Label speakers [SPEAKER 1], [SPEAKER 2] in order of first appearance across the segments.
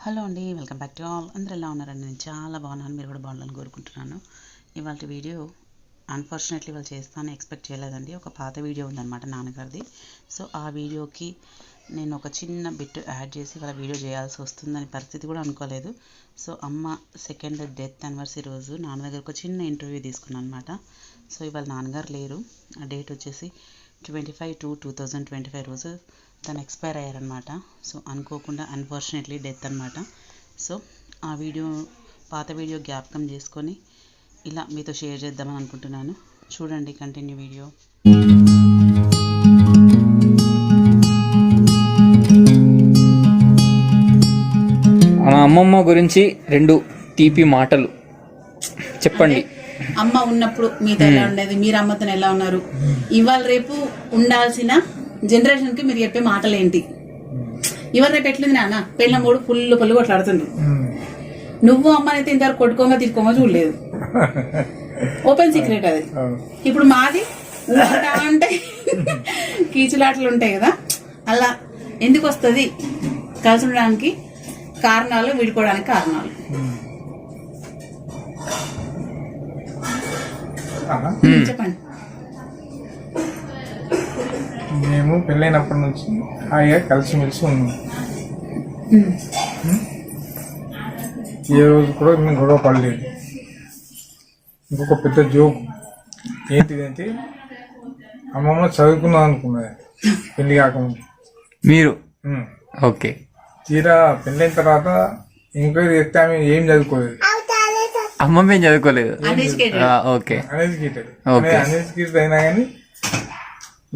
[SPEAKER 1] Hello అండి, welcome back to all. అందరూ ఎలా ఉన్నారండి? నేను చాలా బాగున్నాను, మీరు కూడా బాగుండాలని కోరుకుంటున్నాను. ఇవాళ వీడియో అన్ఫార్చునేట్లీ వాళ్ళు చేస్తానని ఎక్స్పెక్ట్ చేయలేదండి. ఒక పాత వీడియో ఉందన్నమాట నాన్నగారిది. సో ఆ వీడియోకి నేను ఒక చిన్న బిట్ యాడ్ చేసి వాళ్ళ వీడియో చేయాల్సి వస్తుందని పరిస్థితి కూడా అనుకోలేదు. సో అమ్మ సెకండ్ డెత్ యానివర్సరీ రోజు నాన్న దగ్గర ఒక చిన్న ఇంటర్వ్యూ తీసుకున్నాను అనమాట. సో ఇవాళ నాన్నగారు లేరు. ఆ డేట్ వచ్చేసి 25/2/2025 రోజు తను ఎక్స్పైర్ అయ్యారనమాట. సో అనుకోకుండా అన్ఫార్చునేట్లీ డెత్ అనమాట. సో ఆ వీడియో పాత వీడియో జ్ఞాపకం చేసుకొని ఇలా మీతో షేర్ చేద్దామని అనుకుంటున్నాను. చూడండి కంటిన్యూ వీడియో.
[SPEAKER 2] మన అమ్మమ్మ గురించి 2 తీపి మాటలు చెప్పండి.
[SPEAKER 3] అమ్మ ఉన్నప్పుడు మీతో ఎలా ఉండేది, మీరు అమ్మతో ఎలా ఉన్నారు, ఇవాళ రేపు ఉండాల్సిన జనరేషన్ కి మీరు చెప్పే మాటలు ఏంటి? ఇవాళ రేపు ఎట్లుంది నాన్న, పెళ్ళ మూడు పళ్ళు కొట్లాడుతుండ్రు. నువ్వు అమ్మనైతే ఇంతవరకు కొట్టుకోగా తీసుకోగా చూడలేదు. ఓపెన్ సీక్రెట్ అది. ఇప్పుడు మాది అంటే కీచులాటలు ఉంటాయి కదా, అలా ఎందుకు వస్తుంది? కలిసి ఉండడానికి కారణాలు, విడిపోవడానికి కారణాలు. చెప్పండి.
[SPEAKER 4] మేము పెళ్ళైనప్పటి నుంచి హాయిగా కలిసిమెలిసి ఉన్నాం. ఏ రోజు కూడా మేము గొడవ పడలేదు. ఇంకొక పెద్ద జోక్ ఏంటిదంటే, అమ్మమ్మ చదువుకుందాం అనుకున్నది పెళ్లి కాకముందు.
[SPEAKER 2] మీరు ఓకే.
[SPEAKER 4] తీరా పెళ్ళైన తర్వాత ఎంక్వైరీ చేస్తే ఆమె ఏం చదువుకోలేదు.
[SPEAKER 2] అమ్మమ్మ ఏం చదువుకోలేదు. ఓకే.
[SPEAKER 4] అన్ఎడ్యుకేటెడ్ అయినా కానీ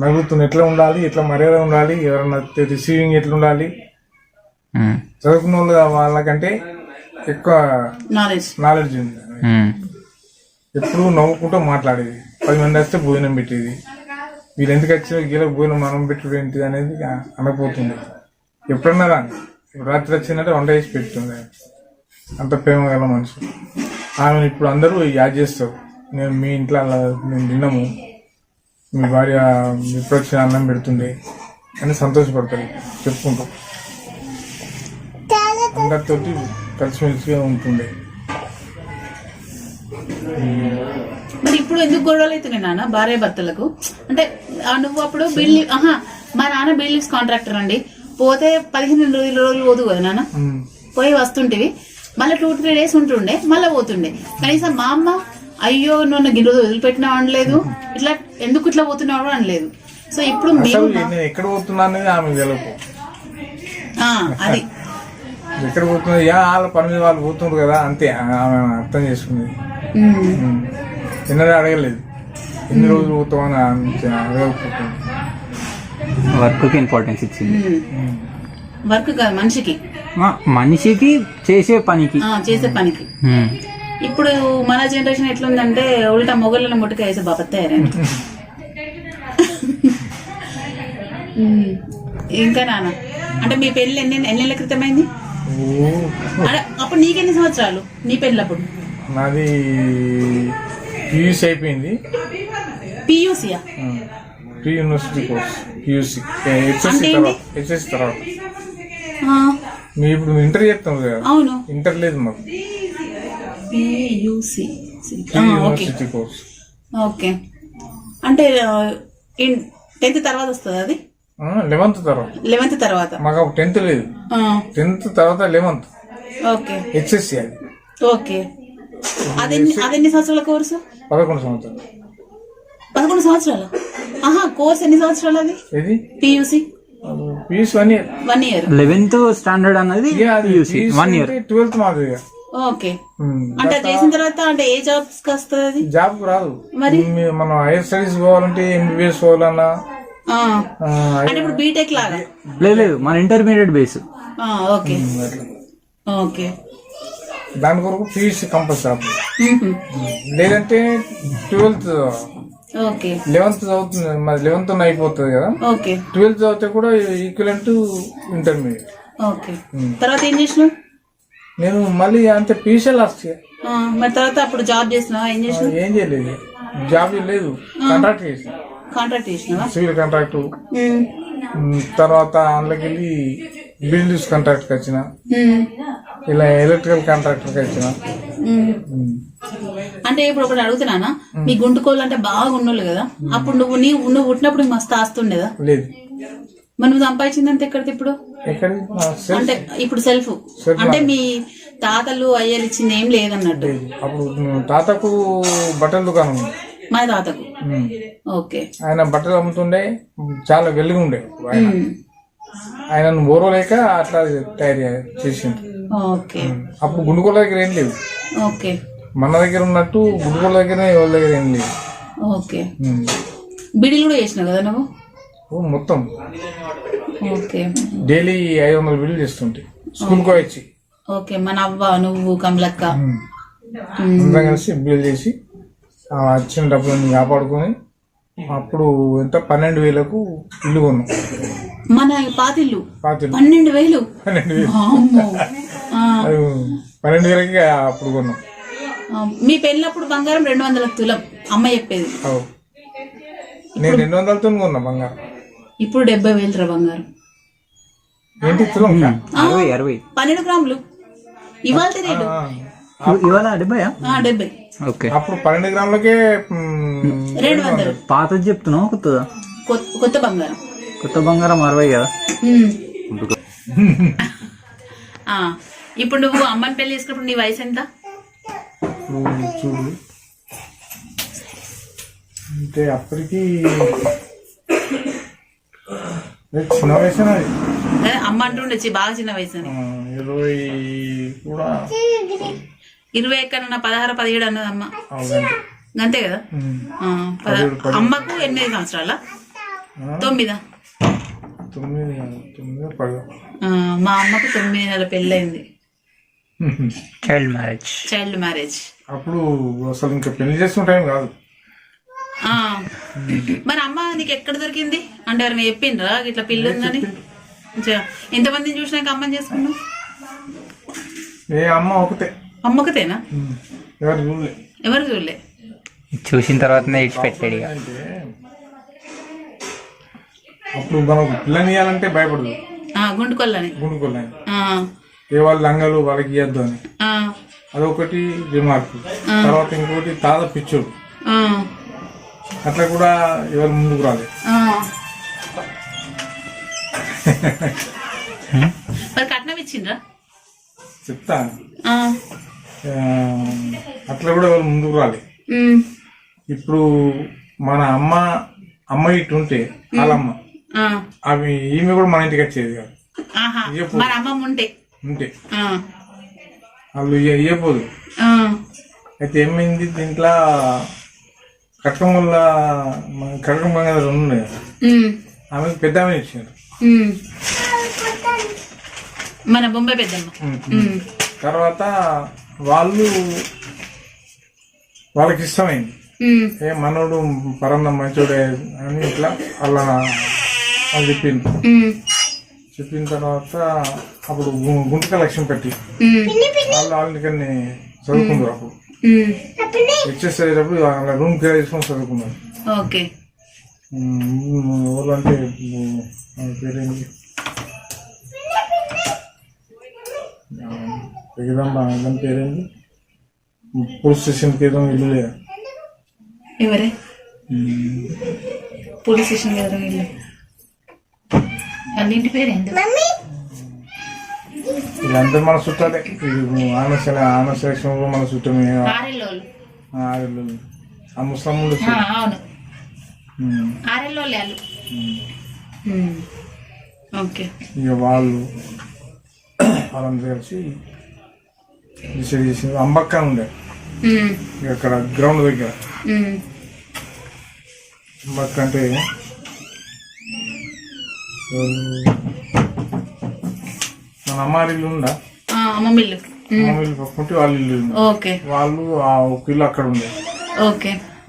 [SPEAKER 4] నవ్వుతున్న ఎట్లా ఉండాలి, ఎట్లా మర్యాద ఉండాలి, ఎవరన్నా రిసీవింగ్ ఎట్లా ఉండాలి, చదువుకున్న వాళ్ళకంటే ఎక్కువ నాలెడ్జ్ ఉంది. ఎప్పుడు నవ్వుకుంటూ మాట్లాడేది. 10 మంది వస్తే భోజనం పెట్టేది. వీళ్ళు ఎందుకు వచ్చి గీలకు భోజనం మనం పెట్టుడు ఏంటిది అనేది అనకపోతుంది. ఎప్పుడన్నా రాని రాత్రి వచ్చిందంటే వంట చేసి పెడుతుంది. అంత ప్రేమ గల మనిషి. ఆమెను ఇప్పుడు అందరూ యాడ్ చేస్తారు. నేను మీ ఇంట్లో మేము తిన్నాము, మీ భార్య ఇప్పుడు వచ్చిన అన్నం పెడుతుండే అని సంతోషపడతారు, చెప్పుకుంటాం. అందరితోటి కలిసిమెలిసిగా ఉంటుండే.
[SPEAKER 3] మరి ఇప్పుడు ఎందుకు గొడవలు అవుతున్నాయి నాన్న భార్య భర్తలకు? అంటే నువ్వు అప్పుడు బిల్డ్ మా నాన్న బిల్డింగ్స్ కాంట్రాక్టర్ అండి, పోతే 15 రోజులు పోదు కదా నాన్న, పోయి వస్తుంటివి, మళ్ళీ 2-3 days ఉంటుండే, మళ్ళీ పోతుండే. కనీసం మా అమ్మ అయ్యో నువ్వు గిన్నె రోజు వదిలిపెట్టినావు అనలేదు, ఇట్లా ఎందుకు ఇట్లా పోతున్నావు అనలేదు. సో ఇప్పుడు
[SPEAKER 4] ఎక్కడ పోతున్నా అనేది ఆమె తెలుపు.
[SPEAKER 3] అది
[SPEAKER 4] ఎక్కడ పోతుంది, వాళ్ళ పని మీద వాళ్ళు పోతున్నారు కదా, అంతే. ఆమె అర్థం చేసుకుంది. చిన్నది అడగలేదు, ఎన్ని రోజులు పోతావు అని అడగకపోతుంది.
[SPEAKER 2] వర్క్ ఇంపార్టెన్స్ ఇచ్చింది.
[SPEAKER 3] వర్క్ కాదు, మనిషికి
[SPEAKER 2] చేసే పనికి.
[SPEAKER 3] ఇప్పుడు మన జనరేషన్ ఎట్లుందంటే ఉల్టా మొగళ్ళని ముట్టుక వేసే బాపత్ తయారైంది. ఇంకా నాన్న అంటే మీ పెళ్లి ఎన్ని నెలల క్రితం అయింది? అప్పుడు నీకెన్ని సంవత్సరాలు నీ పెళ్ళప్పుడు?
[SPEAKER 4] నాది పియూసీ అయిపోయింది.
[SPEAKER 3] పియూసీయా?
[SPEAKER 4] Pre university course. PUC HSC తర్వాత. మీరు ఇప్పుడు ఇంటర్ చేస్తాం కదా? అవును. ఇంటర్ లేదు మాకు.
[SPEAKER 3] University course. ఓకే. అంటే 10th తర్వాత వస్తుంది అది? 11th తర్వాత.
[SPEAKER 4] మాకు 10th లేదు. 10th తర్వాత 11th.
[SPEAKER 3] ఓకే.
[SPEAKER 4] హెచ్ఎస్సి అది.
[SPEAKER 3] ఓకే. అదెన్ని సంవత్సరాల కోర్సు?
[SPEAKER 4] 11 సంవత్సరాలు.
[SPEAKER 3] 11 సంవత్సరాలు? కోర్స్ ఎన్ని సంవత్సరాలు అది?
[SPEAKER 4] ఏది?
[SPEAKER 3] PUC.
[SPEAKER 4] PUC 1 year.
[SPEAKER 3] 1 year.
[SPEAKER 2] 11th standard అన్నది 1 year.
[SPEAKER 4] 12th మాదిరిగా.
[SPEAKER 3] ఓకే. అంటే చేసిన తర్వాత అంటే ఏ జాబ్స్ వస్తుంది అది?
[SPEAKER 4] జాబ్ రాదు. మరి మనం హైయర్ స్టడీస్ పోవాలంటే ఎంబీబీఎస్ పోవాలన్నా.
[SPEAKER 3] అంటే ఇప్పుడు బీటెక్ లాగా?
[SPEAKER 2] లేదు, మన ఇంటర్మీడియట్ బేస్.
[SPEAKER 3] ఓకే. ఓకే.
[SPEAKER 4] దాని కొరకు పియూసీ కంపల్సరీ. లేదంటే 12th.
[SPEAKER 3] ఓకే.
[SPEAKER 4] 11th చదువుతుంది, మరి 11th అయిపోతుంది కదా.
[SPEAKER 3] ఓకే.
[SPEAKER 4] 12th చదివితే కూడా ఈక్వలెంట్ టు ఇంటర్మీడియట్.
[SPEAKER 3] ఓకే. తర్వాత ఏం చేసినావు?
[SPEAKER 4] నేను మళ్ళీ అంతే పియూసీ లాస్ట్ ఇయర్.
[SPEAKER 3] మరి తర్వాత అప్పుడు జాబ్ చేసినావా? ఏం చేసినావు?
[SPEAKER 4] ఏం చేయలేదు, జాబ్ లేదు, కాంట్రాక్ట్ చేసిన సివిల్ కాంట్రాక్ట్. తర్వాత అందులోకి వెళ్ళి బిల్డింగ్స్ కాంట్రాక్ట్ వచ్చిన ఇలా ఎలక్ట్రికల్ కాంట్రాక్టర్కి ఇచ్చిన.
[SPEAKER 3] అంటే ఇప్పుడు ఒకటి అడుగుతున్నానా, మీ గుంటుకోళ్ళు అంటే బాగా ఉన్నోళ్ళు కదా, అప్పుడు నువ్వు పుట్టినప్పుడు మస్తు ఆస్తుండేదా?
[SPEAKER 4] లేదు.
[SPEAKER 3] మనం సంపాదించిందంటే ఎక్కడిది ఇప్పుడు? అంటే ఇప్పుడు సెల్ఫ్ అంటే మీ తాతలు అయ్యలు ఇచ్చింది ఏం లేదన్నట్టు.
[SPEAKER 4] అప్పుడు తాతకు బట్టల దుకాణం ఉంది
[SPEAKER 3] మా తాతకు. ఓకే.
[SPEAKER 4] ఆయన బట్టలు అమ్ముతుండే, చాలా వెలుగు ఉండే. ఆయన ఓరలేక అట్లా తయారు చేసిండు.
[SPEAKER 3] ఓకే.
[SPEAKER 4] అప్పుడు గుండుకోళ్ళ దగ్గర ఏం లేదు.
[SPEAKER 3] ఓకే.
[SPEAKER 4] మన దగ్గర ఉన్నట్టు గుండుకోళ్ళ దగ్గర ఎవరి దగ్గర ఏం లేదు.
[SPEAKER 3] ఓకే. బిడీలు కూడా చేసినావు కదా నువ్వు?
[SPEAKER 4] మొత్తం
[SPEAKER 3] ఓకే.
[SPEAKER 4] డైలీ 500 బిల్లు చేస్తుంటే స్కూల్కి వచ్చి.
[SPEAKER 3] ఓకే. మన అవ్వ, నువ్వు, కమలక్క
[SPEAKER 4] అందరం కలిసి బిల్లు చేసి వచ్చిన డబ్బులను కాపాడుకొని అప్పుడు ఎంత 12,000కు ఇల్లు కొన్నాం.
[SPEAKER 3] మన పాతిల్లు 12,000.
[SPEAKER 4] 12,000కి అప్పుడు కొన్నాం.
[SPEAKER 3] మీ పెళ్ళప్పుడు బంగారం 200 తులం అమ్మ చెప్పేది.
[SPEAKER 4] నేను 200తో కొన్నా బంగారం.
[SPEAKER 3] ఇప్పుడు 70,000 బంగారం.
[SPEAKER 4] ఏంటి తులం?
[SPEAKER 3] 12 గ్రాములు ఇవాళ రేటు.
[SPEAKER 2] ఇవాళ 70. ఓకే.
[SPEAKER 4] అప్పుడు 12 గ్రాములకే
[SPEAKER 3] 200.
[SPEAKER 2] పాతది చెప్తున్నావు కొత్తదా?
[SPEAKER 3] కొత్త బంగారం.
[SPEAKER 2] కొత్త బంగారం 60 కదా.
[SPEAKER 3] ఇప్పుడు నువ్వు అమ్మని పెళ్లి చేసుకున్నప్పుడు నీ వయసు ఎంత?
[SPEAKER 4] చూడు అంటే అప్పటికి చిన్న వయసు.
[SPEAKER 3] అమ్మ అంటుండొచ్చి బాగా చిన్న వయసు అని.
[SPEAKER 4] 20 కూడా
[SPEAKER 3] 20 ఎక్కడన్నా 16, 17 అన్నది అమ్మ. అంతే కదా. అమ్మకు 8 సంవత్సరాల 9. మా అమ్మకు 9 నెలల పెళ్ళయింది. Child marriage.
[SPEAKER 4] అప్పుడు అసలు ఇంకా పెళ్లి చేస్తున్న టైం కాదు.
[SPEAKER 3] మరి అమ్మ నీకు ఎక్కడ దొరికింది అంటే ఎవరు చెప్పిండ్రా ఇట్లా పిల్ల ఉందని? ఎంతమందిని చూసినాక అమ్మని చేసుకున్నావు?
[SPEAKER 4] అమ్మ ఒకతే.
[SPEAKER 3] అమ్మ ఒకతేనా? ఎవరు చూడలే.
[SPEAKER 2] చూసిన తర్వాతనే ఇచ్చి పెట్టాడు.
[SPEAKER 4] అప్పుడు మనకు పిల్లని ఇవ్వాలంటే భయపడదు.
[SPEAKER 3] గుండుకొల్లని
[SPEAKER 4] ఏ వాళ్ళ లంగలు వాళ్ళకి ఇవ్వద్దు అని అదొకటి రిమార్క్. తర్వాత ఇంకోటి తాత పిచ్చోడు, అట్లా కూడా ఎవరు ముందుకు రాలేదు.
[SPEAKER 3] కట్నం ఇచ్చిండ్రా?
[SPEAKER 4] చెప్తా. అట్లా కూడా ఎవరు ముందుకు రాలేదు. ఇప్పుడు మన అమ్మ ఇటు ఉంటే వాళ్ళమ్మ అవి ఈమె కూడా మన ఇంటికి వచ్చేది కాదు. ఉంటే వాళ్ళు ఇయ్యపోదు. అయితే ఏమైంది దీంట్లో కట్టం వల్ల కట్టం బంగారు 2 ఉన్నాయి కదా, ఆమెకు పెద్ద ఆమె ఇచ్చారు.
[SPEAKER 3] మన బొంబాయి పెద్దమ్మ. తర్వాత
[SPEAKER 4] వాళ్ళకి ఇష్టమైంది. మనోడు పరందం మంచోడే అని ఇట్లా అలా వాళ్ళు చెప్పింది. చెప్పిన తర్వాత అప్పుడు గుంటక లక్ష్యం పెట్టి వాళ్ళని చదువుకున్నారు. అప్పుడు హెచ్ఎస్ అయ్యేటప్పుడు వాళ్ళ రూమ్ కిరా తీసుకొని చదువుకున్నారు. ఊళ్ళో అంటే పేరేంటి దాని పేరేంటి పోలీస్ స్టేషన్కి ఏదో ఇల్లు లేదా?
[SPEAKER 3] ఎవరే పోలీస్ స్టేషన్ కదా ఇల్లు? వాళ్ళ ఇంటి పేరేంటి?
[SPEAKER 4] వీళ్ళందరూ మన చుట్టాలే. ఆన సెలక్షన్ మన చుట్టమే. ఆ ముస్లిం ఇక వాళ్ళని కలిసి డిసైడ్ చేసి అంబక్క ఉండే అక్కడ గ్రౌండ్ దగ్గర. అంబక్క అంటే మన అమ్మారి ఇల్లు ఉందా? అమ్మమ్మిల్లు పక్కుంటే వాళ్ళ ఇల్లు. వాళ్ళు ఆ ఒక ఇల్లు అక్కడ ఉండే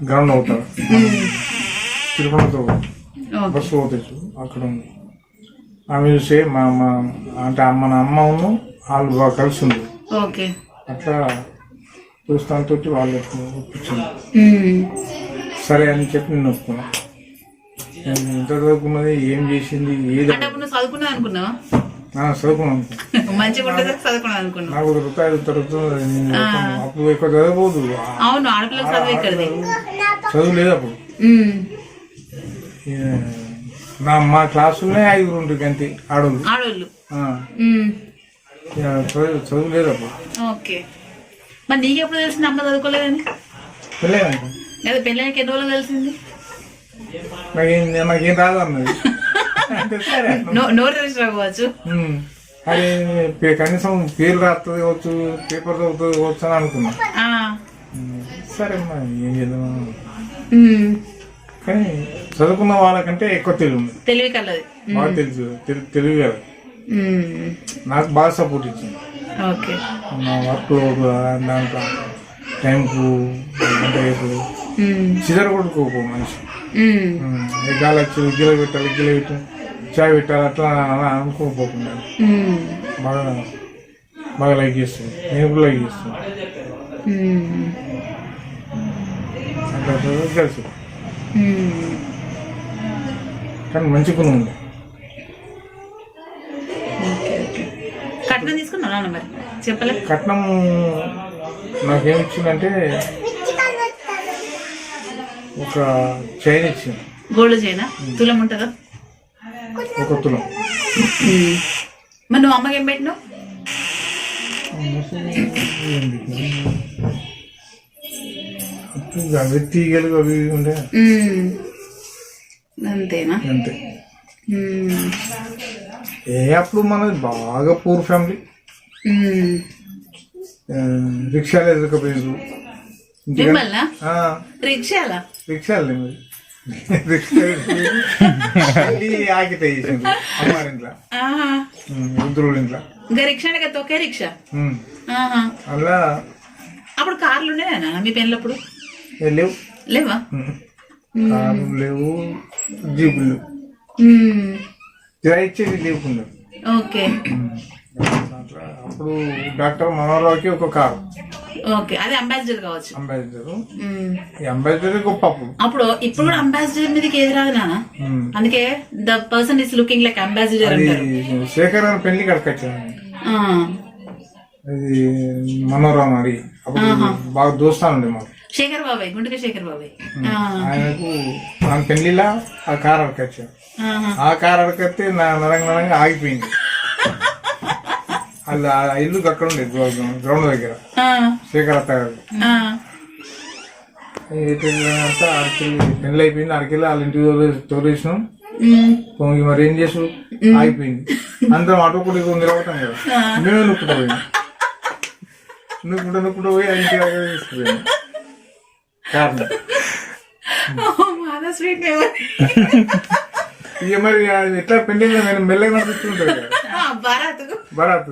[SPEAKER 4] గ్రౌండ్ అవుతారు. తిరుపతితో బస్సు పోవచ్చు అక్కడ ఉంది. ఆమె చూసే అంటే మన అమ్మను వాళ్ళు బాగా కలిసి ఉంది. అట్లా చూస్తాంతో వాళ్ళు ఒప్పించింది. సరే అని చెప్పి నేను ఒప్పుకున్నా. నేను ఎంత చదువుకున్నది, ఏం చేసింది, ఏది
[SPEAKER 3] చదువుకున్నా అనుకున్నావా?
[SPEAKER 4] చదువుకున్నాను.
[SPEAKER 3] మంచిగా ఉంటుంది చదువుకున్నాను అనుకున్నాను.
[SPEAKER 4] నాకు రూపాయలు తరుగుతుంది అప్పుడు ఎక్కువ చదవబోదు.
[SPEAKER 3] అవును, ఆడపిల్లకి చదువు ఎక్కడిది,
[SPEAKER 4] చదువు లేదు అప్పుడు. మా క్లాసులోనే 5 ఉంటుంది అంతే ఆడోళ్ళు. చదువు లేదు అప్పుడు.
[SPEAKER 3] ఓకే, మరి నీకెప్పుడు తెలిసింది అమ్మ చదువుకోలేదని?
[SPEAKER 4] పెళ్ళేదండి.
[SPEAKER 3] లేదా పెళ్ళకి ఎన్ని రోజులు తెలిసింది?
[SPEAKER 4] నాకేం రాదు అన్నది.
[SPEAKER 3] నోరు తెలిసి రావచ్చు.
[SPEAKER 4] అరే కనీసం పేరు రాస్తుంది కావచ్చు, పేపర్ చదువుతుంది కావచ్చు అని అనుకున్నా. సరే అమ్మా ఏం చేద్దాం. కానీ చదువుకున్న వాళ్ళకంటే ఎక్కువ తెలివి
[SPEAKER 3] కలది,
[SPEAKER 4] బాగా తెలుసు. తెలివి కదా, నాకు బాగా సపోర్ట్ ఇచ్చింది. నా వర్క్ దాంట్లో టైంకు గంట వేసుడు చిదర కొడుకోపో మనిషి. గాలి వచ్చి గిల పెట్టాలి, గిల పెట్టి చాయ్ పెట్టాలి అట్లా అనుకోపోకుండా బాగా లైక్ చేస్తుంది. నేను కూడా లైక్ చేస్తాను. అట్లా తెలుసు. కానీ మంచి గుణం ఉంది.
[SPEAKER 3] కట్నం తీసుకున్నా మరి చెప్పలే.
[SPEAKER 4] కట్నం నాకేం ఇచ్చిందంటే ఒక చైన్ ఇచ్చింది.
[SPEAKER 3] Gold China? తులం ఉంటుందా?
[SPEAKER 4] ఒక తులం.
[SPEAKER 3] మరి నువ్వు అమ్మకి ఏం పెట్టినావు?
[SPEAKER 4] అవి తీగలు అవి ఉండే
[SPEAKER 3] అంతేనా?
[SPEAKER 4] అంతే. అప్పుడు మనది బాగా పూర్ ఫ్యామిలీ. రిక్షాలు ఎదురుకపోయిండ్రు.
[SPEAKER 3] రిక్షాలు
[SPEAKER 4] ఆగితే చేసిండ్రు అమ్మారింట్లో, రుద్రుల ఇంట్లో.
[SPEAKER 3] ఇంకా రిక్షా తొక్కే రిక్షా.
[SPEAKER 4] అలా
[SPEAKER 3] అప్పుడు కార్లు ఉండేనా మీ పెళ్ళప్పుడు? లేవా?
[SPEAKER 4] కార్లు లేవు, జీపులు ఇచ్చేది లేకుండా.
[SPEAKER 3] ఓకే.
[SPEAKER 4] అప్పుడు డాక్టర్ మనోహర్రావుకి ఒక కారు.
[SPEAKER 3] ఓకే, అది అంబాసిడర్ కావచ్చు.
[SPEAKER 4] అంబాసిడర్ గొప్ప
[SPEAKER 3] అప్పుడు. ఇప్పుడు కూడా అంబాసిడర్ మీదకి ఏది రాదు నాన్న, అందుకే the person is looking like ambassador.
[SPEAKER 4] Shekhar అని పెళ్లి కడకొచ్చాను. అది మనోహరం అది అప్పుడు బాగా దోస్తానుండే మాకు.
[SPEAKER 3] శేఖర్ బాబాయ్, గుంటూరు శేఖర్ బాబాయ్.
[SPEAKER 4] ఆయనకు మన పెళ్లిలా ఆ కారు అడకొచ్చాను. ఆ కారు అడకతే నరంగా ఆగిపోయింది. అలా ఆ ఇల్లు అక్కడ ఉండే గ్రౌండ్ దగ్గర శేఖర్ అత్త గారు. పెళ్లి అయిపోయింది. అడికెళ్ళి వాళ్ళ ఇంటికి తోలేసినాం. పొంగి మరి ఏం చేసు ఆగిపోయింది. అందరం ఆటో కూడా నిలబడతాం కదా, మేమే నొక్కుతా పోయినా. నొక్కుట పోయి ఆ ఇంటి దగ్గర తీసుకుపోయాను కారణం. ఇక మరి ఎట్లా పెళ్లి మెల్లగా నడిపిస్తుంటారు కదా బరాతు,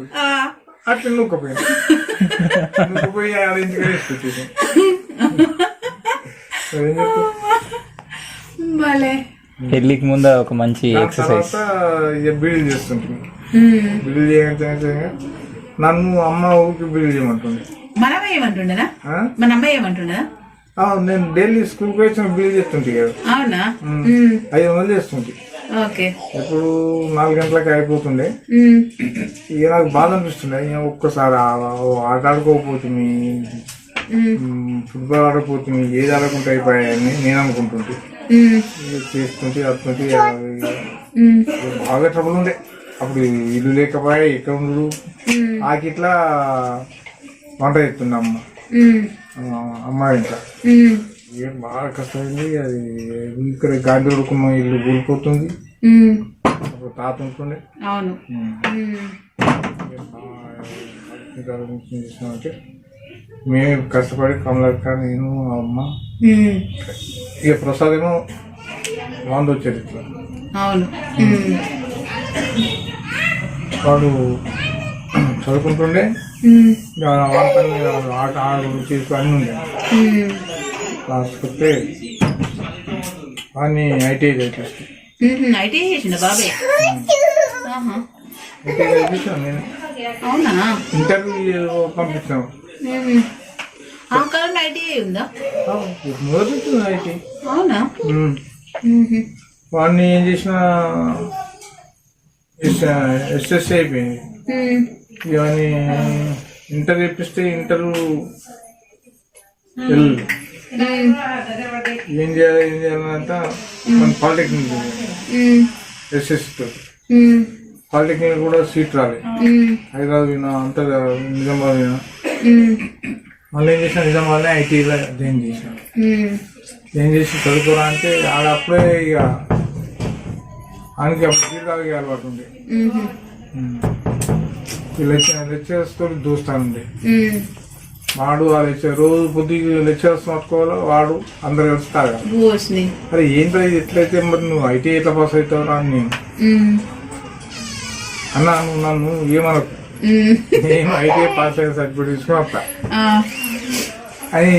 [SPEAKER 4] అట్లా నొక్కపోయాను. నొక్కపోయి ఆడ ఇంటికి తీసుకొచ్చేసాను.
[SPEAKER 2] పెళ్లికి ముందు ఒక మంచి ఎక్సర్సైజ్.
[SPEAKER 4] బిల్డ్ చేస్తుంటుంది. బిల్డ్ చేయగా నన్ను అమ్మ ఊరికి బిల్డ్ చేయమంటుండే.
[SPEAKER 3] మన ఏమంటుండేనా? మన అమ్మాయి ఏమంటుండేనా?
[SPEAKER 4] నేను డైలీ స్కూల్కి వచ్చిన బిల్డ్ చేస్తుంటే కదా.
[SPEAKER 3] అవునా?
[SPEAKER 4] 500 చేస్తుంటే. ఎప్పుడు 4 గంటలకు అయిపోతుండే. ఇక నాకు బాధ అనిపిస్తుండే. ఒక్కసారి ఆట ఆడుకోకపోతుంది, ఫుట్బాల్ ఆడకపోతుంది, ఏది ఆడకుండా అయిపోయాయని నేను అనుకుంటుంటే. చేస్తుంటే అటువంటి బాగా ట్రబుల్ ఉండే. అప్పుడు ఇల్లు లేకపోయా, ఎక్కడ ఉండడు. ఆకిట్లా వంట చేస్తుండే అమ్మాయి ఇంట్లో. ఏం బాగా కష్టమైంది. అది ఇక్కడ గాడి దొడుకున్న ఇల్లు కూలిపోతుంది. తాత ఉంటుండే. చూసినామంటే మేము కష్టపడి కమలక్క, నేను, అమ్మ, ఇక ప్రసాద్ ఏమో వాంద వచ్చేది ఇట్లా. వాడు చదువుకుంటుండే. ఆట చేసుకు అన్నీ ఉండే. లాస్ట్ వస్తే వాడిని ఐటీఐ చేసేసి నేను ఇంటర్వ్యూ పంపించాను. మొదలు ఐటీ. వాడిని ఏం చేసిన ఎస్ఎస్సి అయిపోయింది. ఇవన్నీ ఇంటర్ చేపిస్తే ఇంటర్ ఏం చేయాలంతా మన పాలిటెక్నిక్ ఎస్ఎస్సితో పాలిటెక్నిక్ కూడా సీట్ రాలేదు. హైదరాబాద్ పోయినా అంతా నిజామాబాద్ పోయినా మళ్ళీ ఏం చేసిన నిజామాబాద్లో ఐటీలో జాయిన్ చేసిన. జాయిన్ చేసి చదువుకోరా అంటే ఆడ అప్పుడే ఇక ఆయనకి అప్పుడు జీవితాలకి అలవాటు ఉంది. లెక్చరర్స్ తోటి దోస్తానుంది. వాడు ఆ లెక్చర్ రోజు పొద్దుకి లెక్చరర్స్ పట్టుకోవాలో వాడు అందరు కలిసి తాగాలి. అరే ఏంటో ఇది ఎట్లయితే మరి నువ్వు ఐటీ ఎట్లా పాస్ అవుతావు అని నేను అన్నా, నువ్వు నన్ను ఏమనకు, నేను ఐటీ పాస్ అయిన సర్టిఫికేట్ తీసుకుని వస్తా అని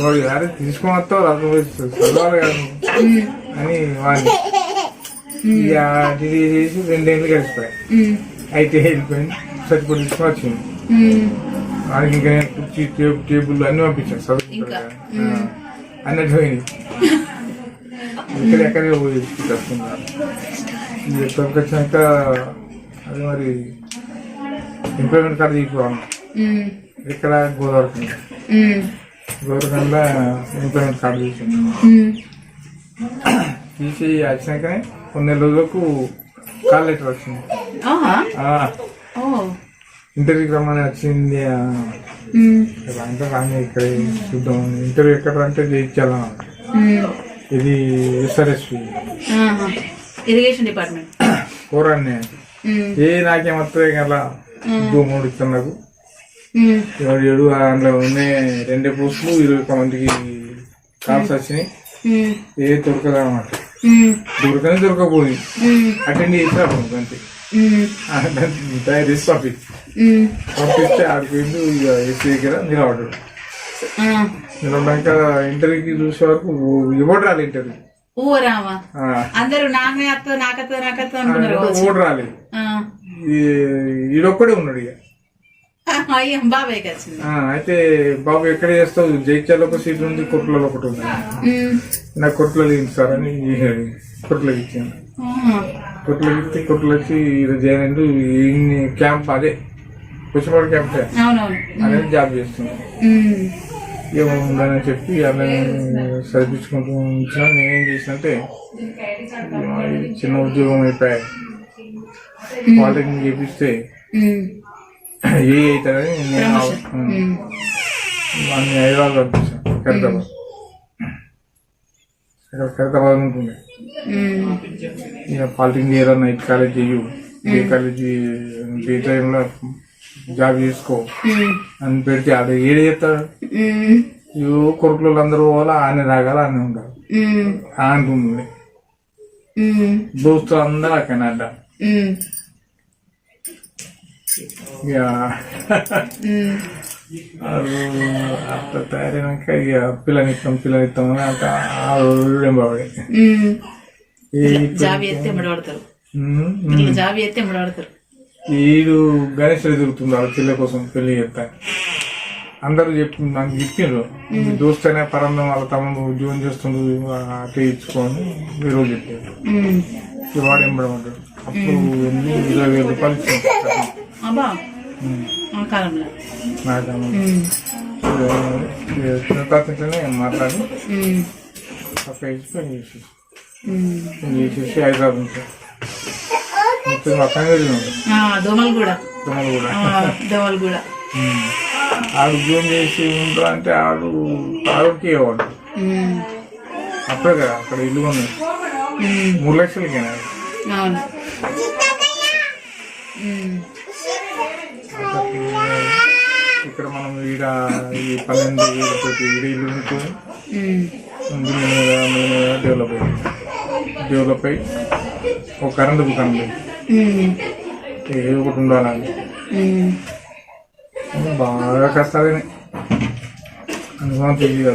[SPEAKER 4] వాడు అరే తీసుకుని వస్తావు రాదు చదవాలి కదా అని వాడిని ఇక చేసి 2 ఏళ్ళు గడిచిపోయాయి. ఐటీ వెళ్ళిపోయింది, సర్టిఫికేట్ తీసుకుని వచ్చింది. వాడికి ఇంకా కుర్చీ టేబుల్ అన్ని పంపించాను చదువుకుంటారు అన్నట్టు పోయింది. ఎక్కడెక్కడే పోయి వస్తున్నారు. ఎక్కడికి వచ్చినాక అది మరి ఎంప్లాయ్మెంట్ కార్డు తీసుకోవాలి. ఇక్కడ గోదావరి ఎంప్లాయ్మెంట్ కార్డు తీసి వచ్చినాకనే కొన్ని నెల రోజులకు కాల్ లెటర్ వచ్చింది. ఇంటర్వ్యూకి రమ్మని వచ్చింది. అంటే కానీ ఇక్కడ చూద్దాం ఇంటర్వ్యూ ఎక్కడ అంటే చేయించాలా. ఇది ఎస్ఆర్ఎస్పి
[SPEAKER 3] ఇరిగేషన్ డిపార్ట్మెంట్
[SPEAKER 4] కోరాన్ని నాకేమొస్తుంది కదా 3 ఇస్తాను నాకు 7 అందులో ఉన్నాయి 2 పోస్టులు 21 మందికి కాల్స్ వచ్చినాయి. ఏ దొరకదు అనమాట. దొరకపోయి అటెండ్ చేసినప్పుడు అంతే తయారు పంపిస్తే ఆడిపోయింది. ఇక ఏసీ దగ్గర నిలబడ్డాడు. నిలబడ్డాక ఇంటర్వ్యూకి చూసే వరకు ఇవ్వడు రాలి ఇంటర్వ్యూ.
[SPEAKER 3] అందరూ నాకత్తా
[SPEAKER 4] ఓడి రాలేదు. ఈడొక్కడే ఉన్నాడు. ఇక
[SPEAKER 3] బాబాయ్
[SPEAKER 4] అయితే బాబు ఎక్కడ చేస్తావు, జైత్యాల ఒక సీట్ ఉంది, కొట్లలో ఒకటి ఉంది. నాకు కొట్లలో ఇస్తారని కొట్లకి ఇచ్చాను. కొట్లకి ఇస్తే కొట్లు వచ్చి జాయిన్ అయ్యిండు. క్యాంప్ అదే కుచ్చిపాడు క్యాంప్ అనేది జాబ్ చేస్తున్నాను. ఏముందని చెప్పి అలా చదివించుకుంటూ ఉంచిన. నేనేం చేసినంటే చిన్న ఉద్యోగం అయిపోయాయి. పాలిటెక్నిక్ చేపిస్తే ఏ అవుతారని నేను వాడిని హైదరాబాద్ పంపించాను. ఖైరతాబాద్ ఉంటుండే. ఇక పాలిటెక్నిక్ ఏదో నైట్ కాలేజ్ చెయ్యు, ఏ కాలేజీ ఏ టైంలో జాబ్ చేసుకో అని పెడితే అది ఏడు చేస్తాడు. ఇవో కొడుకులు అందరూ పోవాలా, ఆయన రాగాల ఆయన ఉండాలి అంటుండే. దోస్తులు అందరూ అక్కడ అడ్డా. ఇక అట్లా తయారైనాక ఇక పిల్లనిస్తాం అని అంత ఎంబడి ఈడు గణేశ్వరి తిరుగుతుంది వాళ్ళ పిల్ల కోసం పెళ్లి చేస్తా. అందరూ నాకు చెప్పిండ్రు దోస్తు అనే పరందం వాళ్ళ తమ్ముడు ఉద్యోగం చేస్తుండ్రు అట్లా ఇచ్చుకొని ఈరోజు చెప్పారు. వాడు ఎంబడమంటాడు. అప్పుడు 20,000 రూపాయలు ఇచ్చాను. చిన్నతనే మాట్లాడి చేసేసి హైదరాబాద్ నుంచి ఆడు ఉద్యోగం చేసి ఉంటా అంటే ఆవిడకి ఇవ్వడు. అప్పుడే కదా అక్కడ ఇల్లు ఉంది 3 లక్షలకేనా. ఇక్కడ మనం ఈడ ఈ 12,000 తోటి ఈడ ఇల్లు ఉంటుంది. డెవలప్ అయ్యి ఒక కరెంటు దుకాణం ఏదో ఒకటి ఉండాలని బాగా కష్టాలనే అనుభవం తెలియదు.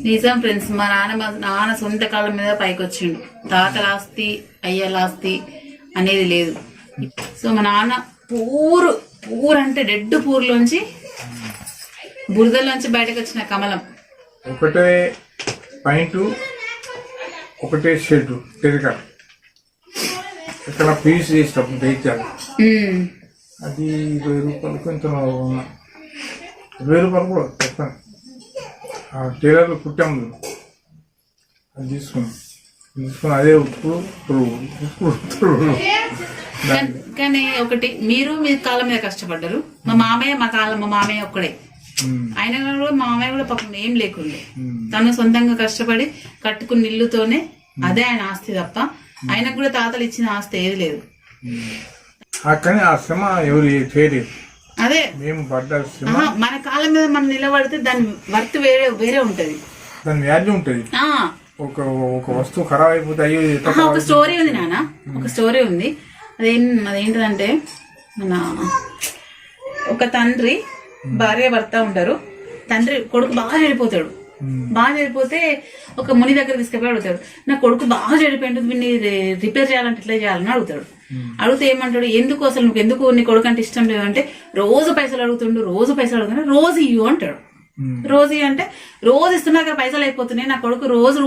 [SPEAKER 3] నిజం ఫ్రెండ్స్, మా నాన్న సొంత కాళ్ళ మీద పైకి వచ్చిండు. తాతల ఆస్తి అయ్యాల ఆస్తి అనేది లేదు. సో మా నాన్న పూర్ అంటే డెడ్ పూర్లోంచి బురదలోంచి బయటకు వచ్చిన కమలం.
[SPEAKER 4] ఒకటే పాయింట్, ఒకటే షెడ్ టెరికాట్ ఇక్కడ పీస్ చేసేటప్పుడు దయచాలి
[SPEAKER 3] ఉమ్.
[SPEAKER 4] అది 20 రూపాయలకు ఎంత 20 రూపాయలు కూడా చెప్పాను. ఆ టైలర్లు కుట్టాము అది తీసుకుని అదే ఉప్పు
[SPEAKER 3] కానీ ఒకటి మీరు మీ కాళ్ళ మీద కష్టపడ్డారు. మా మామయ్య ఒక్కడే. ఆయన కూడా మా మామయ్య కూడా పాపం ఏం లేకుండే. తను సొంతంగా కష్టపడి కట్టుకున్న ఇల్లుతోనే అదే ఆయన ఆస్తి తప్ప ఆయనకు కూడా తాతలు ఇచ్చిన ఆస్తి ఏది లేదు.
[SPEAKER 4] కానీ ఆ శ్రమ ఎవరు చేయలేదు.
[SPEAKER 3] అదే
[SPEAKER 4] మేము పడ్డ శ్రమ
[SPEAKER 3] మన కాళ్ళ మీద మనం నిలబడితే దాని వర్త్ వేరే ఉంటది,
[SPEAKER 4] దాని వాల్యూ ఉంటది. ఒక వస్తువు ఖరాబ్ అయిపోతే అయ్యో.
[SPEAKER 3] ఒక స్టోరీ ఉంది నాన్న, ఒక స్టోరీ ఉంది. అదేంటిదంటే మన ఒక తండ్రి భార్య భర్త ఉంటారు. తండ్రి కొడుకు బాగా చెడిపోతే ఒక ముని దగ్గర తీసుకుపోయి అడుగుతాడు, నా కొడుకు బాగా చెడిపోయింది, వీడిని రిపేర్ చేయాలంటే ఎట్లా చేయాలని అడుగుతాడు. అడిగితే ఏమంటాడు, ఎందుకు అసలు నువ్వు ఎందుకు నీ కొడుకు అంటే ఇష్టం లేదంటే రోజు పైసలు అడుగుతుండు, రోజు ఇయ్యు అంటాడు. రోజు అంటే రోజు ఇస్తున్నా పైసలు అయిపోతున్నాయి, నా కొడుకు రోజు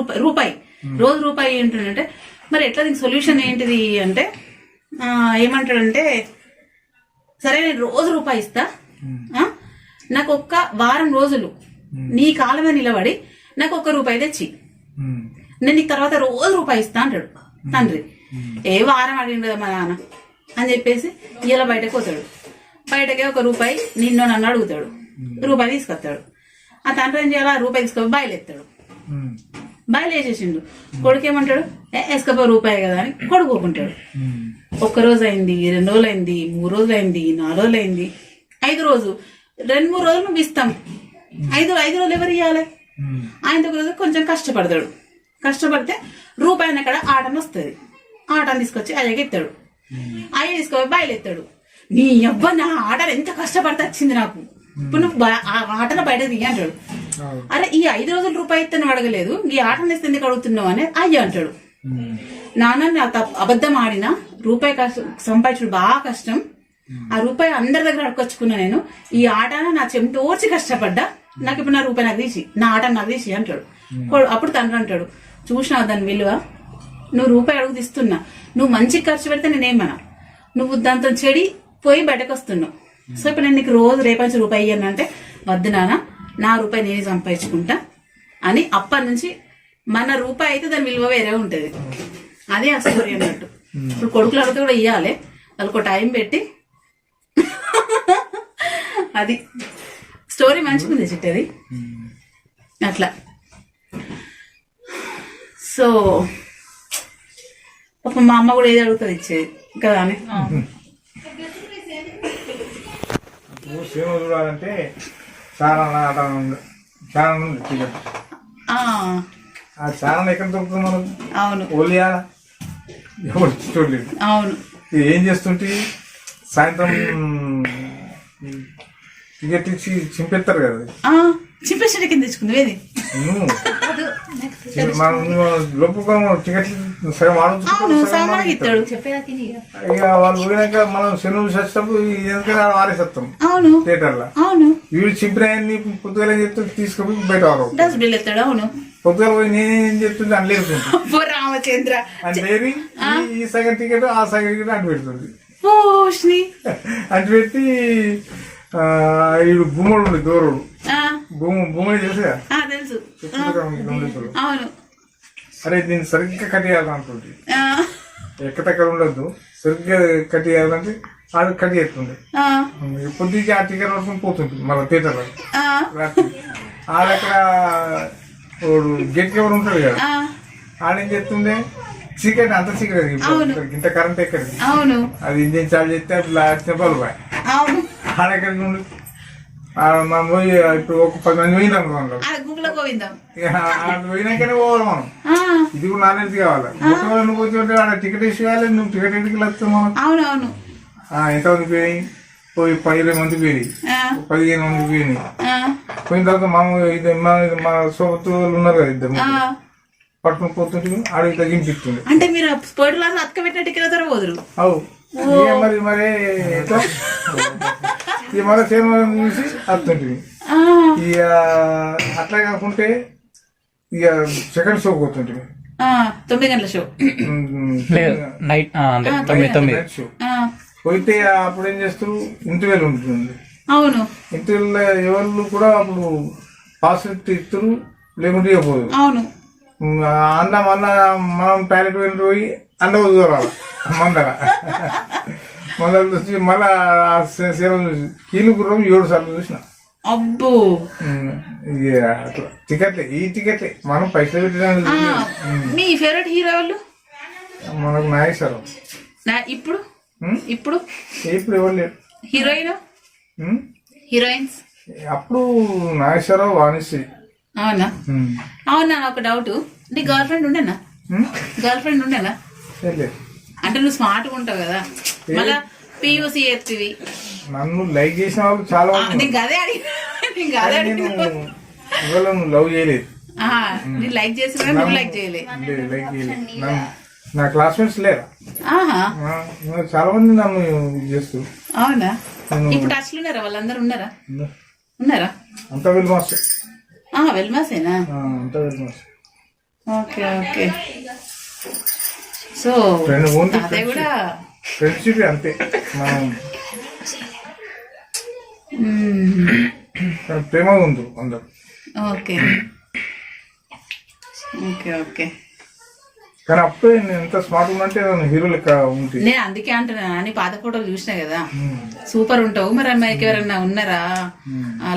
[SPEAKER 3] రూపాయి అంటుండంటే మరి ఎట్లా దీనికి సొల్యూషన్ ఏంటిది అంటే ఏమంటాడంటే, సరే నేను రోజు రూపాయి ఇస్తా, నాకు ఒక్క వారం రోజులు నీ కాళ్ళ మీద నిలబడి నాకు ₹1 తెచ్చి నేను నీకు తర్వాత రోజు రూపాయి ఇస్తా అంటాడు తండ్రి. ఏ వారం అడిగిండు కదా మా నాన్న అని చెప్పేసి ఇలా బయటకు పోతాడు. బయటకే ₹1 నిన్ను నన్ను అడుగుతాడు, ₹1 తీసుకొస్తాడు. ఆ తండ్రి ఏం చేయాలి, ₹1 తీసుకొని బయలుదేస్తాడు. బయలుదేసేసిండు. కొడుకు ఏమంటాడు, వేసుకపో ₹1 కదా అని కొడుకోకుంటాడు. 1 రోజు అయింది, 2 రోజులు అయింది, 3 రోజులు అయింది, 4 రోజులు అయింది, 5 రోజు 2-3 రోజులు నువ్వు ఇస్తాం. 5 రోజులు ఎవరు ఇవ్వాలి? ఆయన ఒక రోజు కొంచెం కష్టపడతాడు. కష్టపడితే ₹1 అక్కడ ఆటను వస్తుంది. ఆటను తీసుకొచ్చి అయ్యకి ఎత్తాడు. అయ్య తీసుకొని బయలుదేస్తాడు. నీ అబ్బా నా ఆటను ఎంత కష్టపడితే వచ్చింది నాకు, ఇప్పుడు నువ్వు ఆ ఆటను బయట తీయ అంటాడు. అరే ఈ 5 రోజులు ₹1 ఇస్తే నువ్వు అడగలేదు, ఈ ఆటను ఇస్తే ఎందుకు అడుగుతున్నావు అని అయ్య అంటాడు. నాన్న నాకు అబద్ధం ఆడినా ₹1 సంపాదించుడు బాగా కష్టం, ఆ ₹1 అందరి దగ్గర అడుకొచ్చుకున్నా, నేను ఈ ఆట నా చెమటోర్చి కష్టపడ్డా, నాకు ఇప్పుడు నా ₹1 నాకు తీసి, నా ఆట నాకు తీసి అంటాడు. అప్పుడు తండ్రి అంటాడు, చూసినావు దాని విలువ, నువ్వు ₹1 అడుగు తీస్తున్నా, నువ్వు మంచిగా ఖర్చు పెడితే నేనేమన్నా, నువ్వు దాంతో చెడి పోయి బయటకు వస్తున్నావు. సో ఇప్పుడు నేను నీకు రోజు రేపంచి ₹1 ఇయ్యను అంటే, వద్దు నాన్న నా ₹1 నేనే సంపాదించుకుంటా అని. అప్పటి నుంచి మన ₹1 అయితే దాని విలువ వేరే ఉంటది. అదే ఆ స్టోరీ అన్నట్టు. ఇప్పుడు కొడుకులు అడిగితే కూడా ఇయ్యాలి, వాళ్ళకు టైం పెట్టి. అది స్టోరీ మంచిగుంది చిట్టది అట్లా. సో పాపం మా అమ్మ కూడా ఏది అడుగుతుంది ఇచ్చేది కదా అని.
[SPEAKER 4] సినిమా చూడాలంటే చాలా ఛానల్ ఉంది టికెట్. ఆ ఛానల్ ఎక్కడ దొరుకుతుంది మనకు?
[SPEAKER 3] అవును,
[SPEAKER 4] ఓలియాల ఎవరు చూడలేదు.
[SPEAKER 3] అవును,
[SPEAKER 4] ఏం చేస్తుంటే సాయంత్రం టికెట్ ఇచ్చి చింపేస్తారు కదా,
[SPEAKER 3] చింపేసి కింద తెచ్చుకుంది ఏది
[SPEAKER 4] మనం లోపల టికెట్లు సగం
[SPEAKER 3] ఇస్తాడు.
[SPEAKER 4] ఇక వాళ్ళు పోయినాక మనం సినిమా చూసేటప్పుడు ఎందుకని ఆరేసేస్తాం థియేటర్ లో. వీళ్ళు చింపినాయన్ని పొద్దుగా చెప్తే తీసుకుపోయి బయట
[SPEAKER 3] డస్ట్బిన్ ఎత్తాడు. అవును,
[SPEAKER 4] పొద్దుగా పోయి నేనేం చెప్తుంది అని లేదు
[SPEAKER 3] రామచంద్ర
[SPEAKER 4] అంటే ఈ సగం టికెట్ ఆ సగం టికెట్ అంటు పెడుతుంది. అంటు పెట్టి వీడు గుమ్మడు ఉండే దూరుడు భూమి తెలుసు. అరే దీన్ని సరిగ్గా కట్టేయాలంటుంది, ఎక్కడెక్కడ ఉండద్దు, సరిగ్గా కట్టేయాలంటే అది కట్ చేస్తుండే. పొద్దుకి ఆ టికెట్ వరకు పోతుంది మన థియేటర్ లో రాత్రి. ఆడక్కడ గేట్ కవర్ ఉంటుంది కదా, ఆడేం చేస్తుండే చీకటి, అంత చీకటి, ఇంత కరెంట్ ఎక్కడికి, అది ఇంజన్ చార్జ్ చేస్తే అట్లా బల్బ్ ఆడెక్కడికి ఉండు. మనం పోయి ఇప్పుడు ఒక 10 మంది పోయినాం పోయినాకనే పోవాలి మనం. ఇది కూడా నాణ్యత కావాలి. నువ్వు పోతే ఆడ టికెట్ ఇష్యూ కావాలి, నువ్వు టికెట్ ఎందుకు వస్తావు మనం. ఎంతమంది పోయి 20 మంది పోయి 15 మంది పోయినాయి. పోయిన తర్వాత మా సోబతులు ఉన్నారు కదా, ఇద్దరు పట్టుకుని పోతుంటే ఆడికి తగ్గింపిస్తుంది.
[SPEAKER 3] అంటే మీరు అతకబెట్టిన టికెట్ పోదురు.
[SPEAKER 4] అవు మరి ఈ మన సినిమా చూసి అర్థంటుంది. ఇక అట్లా కాకుంటే ఇక సెకండ్ షో పోతుంటుంది.
[SPEAKER 3] 9 గంటల షో.
[SPEAKER 2] లేదు నైట్ అంటే 9
[SPEAKER 4] నైట్ షో పోయితే అప్పుడు ఏం చేస్తారు, ఇంటర్వ్యూలు ఉంటుంది.
[SPEAKER 3] అవును,
[SPEAKER 4] ఇంటర్వ్యూలో ఎవరు కూడా అప్పుడు పాస్ ఇస్తారు, లేకుంటే ఇవ్వకపోదు.
[SPEAKER 3] అవును,
[SPEAKER 4] అన్న మళ్ళా మనం టాయిలెట్ వెళ్ళిపోయి అండ వదుకోవాలి మందర మందర చూసి మళ్ళా సేవ చూసి కీలు గుర్రం 7 సార్లు చూసిన.
[SPEAKER 3] అబ్బో,
[SPEAKER 4] ఇక అట్లా టికెట్లే, ఈ టికెట్లే మనం పైసలు పెట్టిన.
[SPEAKER 3] మీ ఫేవరెట్ హీరో వాళ్ళు?
[SPEAKER 4] మనకు నాగేశ్వరం.
[SPEAKER 3] ఇప్పుడు ఇప్పుడు
[SPEAKER 4] ఇప్పుడు ఎవరు లేరు.
[SPEAKER 3] హీరోయిన్స్
[SPEAKER 4] అప్పుడు నాగేశ్వరం, వాణిశ్రీ.
[SPEAKER 3] అవునా? అవునా, ఒక డౌట్, నీ గర్ల్ ఫ్రెండ్ ఉండేనా? అంటే నువ్వు స్మార్ట్ గా ఉంటావు కదా, మళ్ళా PUC ఎత్తివి.
[SPEAKER 4] నన్ను లైక్ చేసిన వాళ్ళు చాలా మంది.
[SPEAKER 3] నీకు అదే
[SPEAKER 4] నువ్వు లవ్ చేయలేదు.
[SPEAKER 3] నేను లైక్ చేసిన నువ్వు లైక్ చేయలేదు.
[SPEAKER 4] లైక్ చేయలేదు. నా క్లాస్మేట్స్ లేరా, చాలా మంది నన్ను చేస్తారు.
[SPEAKER 3] అవునా? ఇప్పుడు టచ్ లో ఉన్నారా? వాళ్ళందరూ ఉన్నారా?
[SPEAKER 4] అంతా వెల్మాస్.
[SPEAKER 3] వెల్మాసేనా?
[SPEAKER 4] అంతా వెల్మాస్.
[SPEAKER 3] Okay okay. సో అదే కూడా
[SPEAKER 4] ఫ్రెండ్షిప్ అంతే. మనం ప్రేమగా ఉంది అందరు.
[SPEAKER 3] Okay okay okay.
[SPEAKER 4] కానీ అప్పుడే నేను ఎంత స్మార్ట్ ఉన్నంటే నన్ను హీరో లెక్క ఉంటుంది.
[SPEAKER 3] నేను అందుకే అంటున్నా, నీ పాత ఫోటోలు చూసినా కదా, సూపర్ ఉంటావు. మరి అమ్మాయికి ఎవరన్నా ఉన్నారా?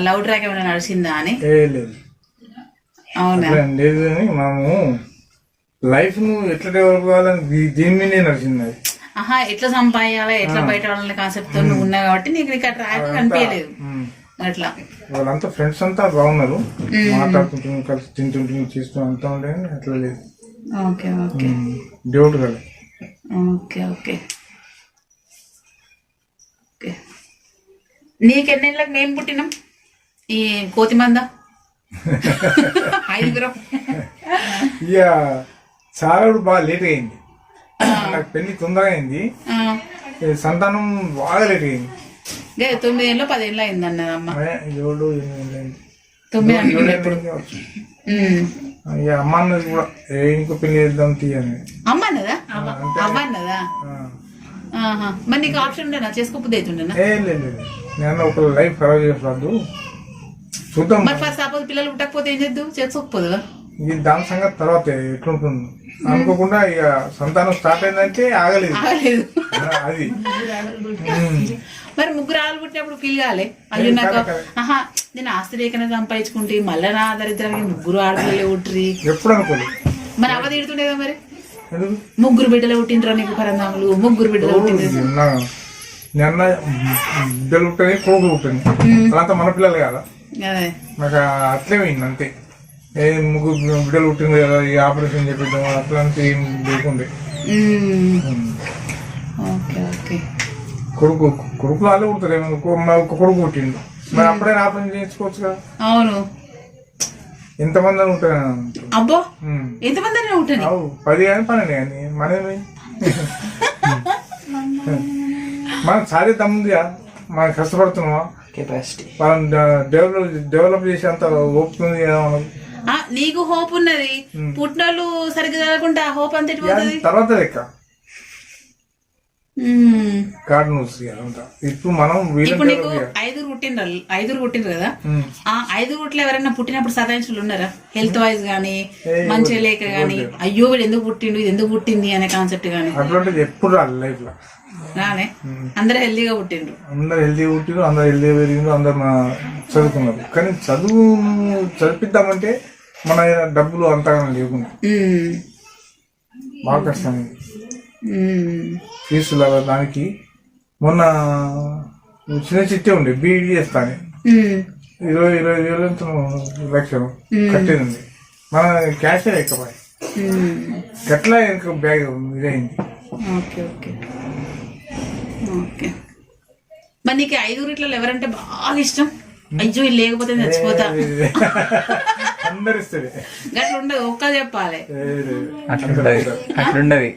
[SPEAKER 3] లవ్ ట్రాక్ ఏమైనా నడిచిందా అని?
[SPEAKER 4] లేదు.
[SPEAKER 3] అవునా?
[SPEAKER 4] లేదు అని మనము లైఫ్ ను ఎట్లా డెవలప్ కావాలని దీని మీదే నడిచింది అది.
[SPEAKER 3] ఎట్లా సంపాదించాలా, ఎట్లా బయట వాళ్ళని కాన్సెప్ట్ తో నువ్వు ఉన్నావు కాబట్టి నీకు ఆ ట్రాక్ కనిపించలేదు. అట్లా
[SPEAKER 4] వాళ్ళంతా ఫ్రెండ్స్ అంతా బాగున్నారు, మాట్లాడుకుంటున్నాం, కలిసి తింటుంటున్నాం, చేస్తూ అంతా ఉండే. అట్లా లేదు.
[SPEAKER 3] Okay okay.
[SPEAKER 4] డౌట్ కదా.
[SPEAKER 3] Okay okay okay. నీకెన్నేళ్ళకి మేము పుట్టినాం ఈ కోతి మంద? 5
[SPEAKER 4] ఇక చాలా బాగా లేట్ అయింది. నాకు పెళ్లి తొందరగా అయింది, సంతానం బాగా లేట్ అయింది.
[SPEAKER 3] 9 ఏళ్ళు 10 ఏళ్ళు అయింది అన్నది అమ్మ.
[SPEAKER 4] 7, 8 అయింది.
[SPEAKER 3] 9
[SPEAKER 4] ఇక అమ్మ అన్నది కూడా ఇంకో పెళ్లి చేద్దాం తీయని.
[SPEAKER 3] అమ్మ అన్నదా? అవ్వ అన్నదా? మరి నీకు ఆప్షన్ ఉండేనా? చేసుకోకపోతే అవుతుండేనా?
[SPEAKER 4] లేదు, నేను ఒక లైఫ్ ఖరాబ్ చేసొద్దు, చూద్దాం.
[SPEAKER 3] మరి ఫస్ట్ సపోజ్ పిల్లలు పుట్టకపోతే ఏం చేద్దు? చేసుకోకపోదు.
[SPEAKER 4] ఇది దాని సంగతి తర్వాత ఎట్లుంటుంది అనుకోకుండా ఇక సంతానం స్టార్ట్ అయిందంటే ఆగలేదు అది.
[SPEAKER 3] మరి 3 ఆడలు పుట్టినప్పుడు ఫీల్ కాలే? అయ్యో నాకు నేను ఆస్తి లేకనే సంపాదించుకుంటే మళ్ళీ నా దరిద్రానికి 3 ఆడపిల్లలే పుట్టిరి
[SPEAKER 4] ఎప్పుడు అనుకోలేదు.
[SPEAKER 3] మరి అవ్వ తిడుతుండేదా? మరి 3 బిడ్డలు పుట్టిండ్రా నీకు పరందాములు? 3 బిడ్డలు పుట్టింది.
[SPEAKER 4] నిన్న బిడ్డలు పుట్టని, కొడుకులు పుట్టని, అదంతా మన పిల్లలు కదా. నాకు అట్లే పోయింది అంతే. 3 బిడ్డలు పుట్టింది కదా, ఈ ఆపరేషన్ చేపిద్దాం అట్లాంటి ఏం లేకుండే. కొడుకులు వాళ్ళే పుడతారు. ఒక కొడుకు పుట్టిండు, మరి అప్పుడైనా ఆపరేషన్ చేయించుకోవచ్చు కదా.
[SPEAKER 3] అవును,
[SPEAKER 4] ఎంతమంది అని ఉంటాయి.
[SPEAKER 3] అబ్బో, ఎంతమంది 10
[SPEAKER 4] కానీ 12 కానీ మనమే మనం సాధే తమ్ముందిగా, మనం కష్టపడుతున్నామా,
[SPEAKER 2] కెపాసిటీ
[SPEAKER 4] మనం డెవలప్ చేసేంత ఓపిక ఉంది కదా మనకు.
[SPEAKER 3] నీకు హోప్ ఉన్నది, పుట్టినోళ్ళు సరిగ్గా చదవకుండా హోప్ అంత
[SPEAKER 4] తర్వాత లెక్క కార్డు న్యూస్. ఇప్పుడు మనం
[SPEAKER 3] ఇప్పుడు నీకు 5 పుట్టిండ్రు కదా, ఆ 5 పుట్టిన ఎవరైనా పుట్టినప్పుడు సదాయించులు ఉన్నారా? హెల్త్ వైజ్ గానీ, మంచిగా లేక గానీ, అయ్యో వీడు ఎందుకు పుట్టిండు, ఇది ఎందుకు పుట్టింది అనే కాన్సెప్ట్ గానీ
[SPEAKER 4] అట్లాంటిది ఎప్పుడు రాలి లైఫ్ లో
[SPEAKER 3] రానే. అందరూ హెల్దీగా పుట్టిండ్రు, అందరు
[SPEAKER 4] హెల్దీగా పెరిగిండ్రు, అందరు చదువుకున్నారు. కానీ చదివిద్దామంటే మన డబ్బులు అంతగా లేకుండా బాగా కష్టమైంది. ఫీజుల దానికి మొన్న చిన్న చిట్టే ఉండే బీఈడీ చేస్తాను, 20,000 లక్షలు కట్టేది. మన క్యాషే ఎక్కబాయి ఎట్లా ఇంకా బ్యాగ్ ఇదైంది.
[SPEAKER 3] మరి నీకు 5 ఇట్లా ఎవరంటే బాగా ఇష్టం? అయ్యో ఇది లేకపోతే చచ్చిపోతా
[SPEAKER 4] అందరు ఇస్తారు.
[SPEAKER 3] గట్ల ఉండదు, ఒక్క చెప్పాలి.
[SPEAKER 2] అట్లుండదు.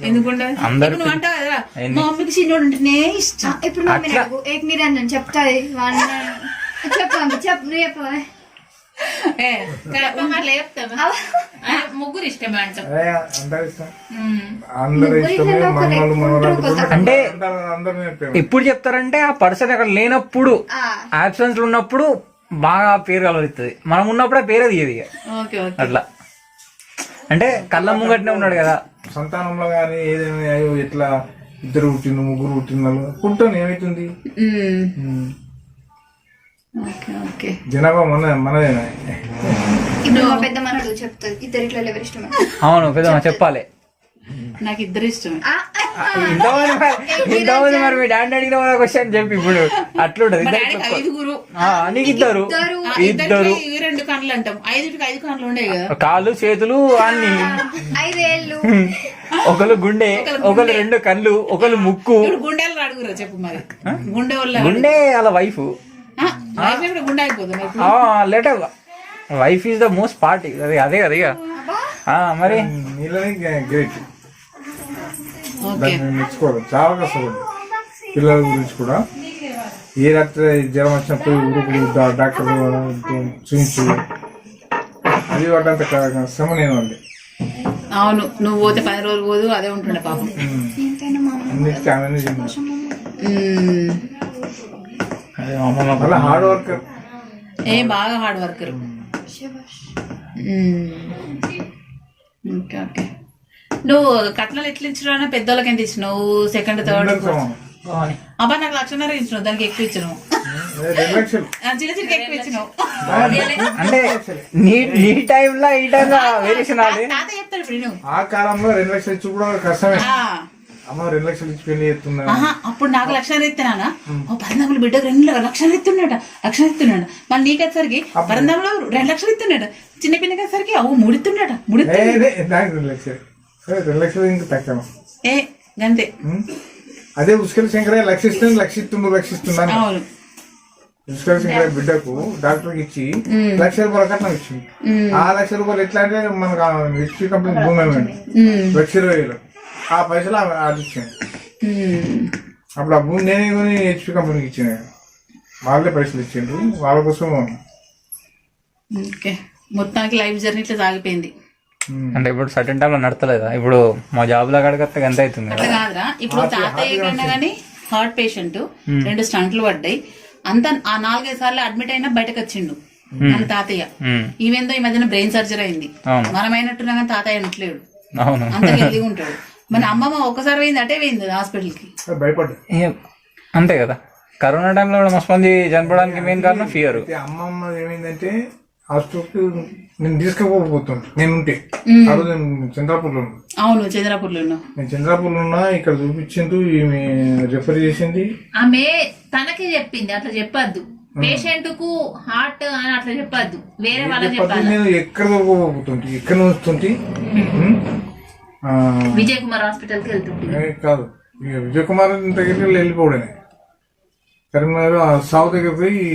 [SPEAKER 3] ఎందుకుంటది? నువ్వు అంటావు కదా మా మమ్మీకి చిన్నోడు ఉంటేనే ఇష్టం.
[SPEAKER 5] ఇప్పుడు మమ్మీ నిరంజన్ చెప్తాది. చెప్పు నువ్వు చెప్పవా?
[SPEAKER 3] ఏ, అట్లా చెప్తావా? ముగ్గురు ఇష్టమే అంటాం.
[SPEAKER 4] అందరు ఇష్టం, అందరు ఇష్టమే. మనవాళ్ళు మనవాళ్ళు
[SPEAKER 2] అంటే
[SPEAKER 4] అందరూ చెప్పాము.
[SPEAKER 2] ఎప్పుడు చెప్తారంటే ఆ పర్సన్ అక్కడ లేనప్పుడు ఆబ్సెన్స్ ఉన్నప్పుడు బాగా పేరు కలవరుతుంది, మనం ఉన్నప్పుడే పేరే తీయదు ఇక.
[SPEAKER 3] Okay okay.
[SPEAKER 2] అట్లా అంటే కళ్ళ ముంగట్నే ఉన్నాడు కదా.
[SPEAKER 4] సంతానంలో కానీ ఏదైనా అయ్యో ఇట్లా ఇద్దరు పుట్టిండు ముగ్గురు పుట్టినారు పుట్టాను ఏమైతుంది?
[SPEAKER 3] Okay okay.
[SPEAKER 4] జనాభా మనదేనా?
[SPEAKER 5] ఇప్పుడు మా పెద్ద మనడు చెప్తుంది ఇద్దరిట్లో ఎవరు ఇష్టం.
[SPEAKER 2] అవును పెద్దమ్మ చెప్పాలి.
[SPEAKER 3] నాకు ఇద్దరు ఇష్టమే.
[SPEAKER 2] ఇంతమంది మరి మీ డాడీ అడిగిన వాళ్ళ క్వశ్చన్ చెప్పి ఇప్పుడు అట్లుంటది.
[SPEAKER 3] ఐదుగురు,
[SPEAKER 2] నీకు ఇద్దరు ఇద్దరు
[SPEAKER 3] ఇవి 2 కన్నులు అంటాం, 5కి 5 కన్నులు ఉండే కదా.
[SPEAKER 2] కాళ్ళు చేతులు అన్ని,
[SPEAKER 5] 5 ఏళ్ళు,
[SPEAKER 2] ఒకళ్ళు గుండె, ఒకళ్ళు 2 కళ్ళు, ఒకళ్ళు ముక్కు.
[SPEAKER 3] ఇప్పుడు గుండెలు అడుగురా చెప్పు మరి. గుండె వల్ల
[SPEAKER 2] గుండె అలా వైఫ్
[SPEAKER 3] గుండె అయిపోతుంది.
[SPEAKER 2] Late wife is the most part. అదే అదే కదా ఇక. మరి
[SPEAKER 4] నీళ్ళని గ్రేట్,
[SPEAKER 3] ఓకే.
[SPEAKER 4] దాన్ని మెచ్చుకోవాలి. చాలా కష్టపడి పిల్లల గురించి కూడా ఏ రాత్రి జ్వరం వచ్చినప్పుడు ఊరుకుడు డాక్టర్ చూపించు అది వాటంత శ్రమ నేను వాళ్ళే.
[SPEAKER 3] అవును, నువ్వు పోతే 10 రోజులు పోదు అదే ఉంటుండే పాపం.
[SPEAKER 5] ఎంతైనా మా అమ్మ
[SPEAKER 4] అన్నిటికీ ఆమెనే చెప్పాను.
[SPEAKER 2] అమ్మమ్మ
[SPEAKER 4] అలా హార్డ్ వర్కర్.
[SPEAKER 3] బాగా హార్డ్ వర్కర్. Okay okay. నువ్వు కట్నాలు ఎట్లా ఇచ్చినా పెద్దోళ్ళకి ఎంత ఇచ్చినావు? సెకండ్ థర్డ్ అబ్బా నాకు 1,00,000 ఇచ్చినావు, దానికి ఎక్కువ ఇచ్చినావు.
[SPEAKER 4] 2 లక్షలు
[SPEAKER 3] చిన్న చిన్న ఎక్కువ ఇచ్చినావు.
[SPEAKER 2] అంటే నీ టైంలో ఈ టైంలో వేరియేషన్ అది.
[SPEAKER 3] తాత చెప్తాడు ఇప్పుడు నువ్వు.
[SPEAKER 4] ఆ కాలంలో 2 లక్షలు ఇచ్చి కూడా కష్టమే. అమ్మ 2 లక్షలు ఇచ్చి పెళ్లి చేస్తున్నా.
[SPEAKER 3] అప్పుడు నాకు 1,00,000 ఇస్తున్నానా, పరందాములు బిడ్డకు 2 లక్షలు ఇస్తున్నాడు, 1,00,000 ఇస్తున్నాడు. మళ్ళీ నీకేసరికి పరందాములో 2 లక్షలు ఇస్తున్నాడు, చిన్న పిల్లకేసరికి 3 ఇస్తున్నాడు.
[SPEAKER 4] 2 లక్షలు 2 లక్షలు ఇంకా తక్కువ.
[SPEAKER 3] గంతే.
[SPEAKER 4] అదే ఉస్కల్ శంకరయ్య 1,00,000 ఇస్తుంది, 1,00,000 ఇస్తున్నాను.
[SPEAKER 3] అవును.
[SPEAKER 4] ఉస్కల్ శంకరయ్య బిడ్డకు డాక్టర్కి ఇచ్చి 1,00,000 రూపాయల కట్నం ఇచ్చింది. ఆ 1,00,000 రూపాయలు ఎట్లా అంటే మనకు హెచ్పి కంపెనీ భూమి అమ్మండి 1,20,000. ఆ పైసలు అది ఇచ్చాను. అప్పుడు ఆ భూమి నేనే కొని హెచ్పి కంపెనీకి ఇచ్చిన, వాళ్ళే పైసలు ఇచ్చిండ్రు, వాళ్ళ కోసం.
[SPEAKER 3] ఓకే, మొత్తానికి లైఫ్ జర్నీ ఇట్లా సాగిపోయింది.
[SPEAKER 2] అంటే ఇప్పుడు సర్టన్ టైంలో నడతలేదా? ఇప్పుడు మా జాబ్ లో కడిగితే ఎంత అవుతుంది?
[SPEAKER 3] అట్లా కాదురా, ఇప్పుడు తాతయ్య కన్నా గానీ హార్ట్ పేషెంట్, 2 స్టంట్లు పడ్డాయి, అంతా ఆ 4-5 సార్లు అడ్మిట్ అయినా బయటకు వచ్చిండు మన తాతయ్య. ఈవెందో ఈ మధ్యన బ్రెయిన్ సర్జరీ అయింది. మనం అయినట్టున్నా కానీ తాతయ్య అనట్లేడు,
[SPEAKER 2] అవును
[SPEAKER 3] అంత హెల్దీగా ఉంటాడు. మన అమ్మమ్మ ఒక్కసారి పోయింది అటే పోయింది హాస్పిటల్ కి,
[SPEAKER 4] భయపడ్డా.
[SPEAKER 2] అంతే కదా. కరోనా టైంలో కూడా మస్తు మంది చనిపోవడానికి మెయిన్ కారణం ఫియర్.
[SPEAKER 4] అమ్మమ్మ ఏమైందంటే హాస్పిటల్ నేను తీసుకుపోతుంటే నేనుంటే ఆ రోజు నేను చంద్రాపూర్లో ఉన్నా.
[SPEAKER 3] అవును, చంద్రాపూర్లో ఉన్నా.
[SPEAKER 4] నేను చంద్రాపూర్లో ఉన్నా, ఇక్కడ చూపించిండు, ఈమె రెఫర్ చేసింది.
[SPEAKER 3] ఆమె తనకే చెప్పింది అట్లా చెప్పద్దు, పేషెంట్ కు హార్ట్ అని అట్లా చెప్పద్దు, వేరే వాళ్ళకి చెప్పాలి.
[SPEAKER 4] నేను ఎక్కడ దొరకపోతుంటే ఎక్కడ వస్తుంటే
[SPEAKER 3] విజయ్ కుమార్ హాస్పిటల్ కి వెళ్తుంటే
[SPEAKER 4] కాదు, ఇక విజయ్ కుమార్ దగ్గరికి వెళ్ళిపోవడమే. కరీంనగర్ సావు దగ్గర పోయి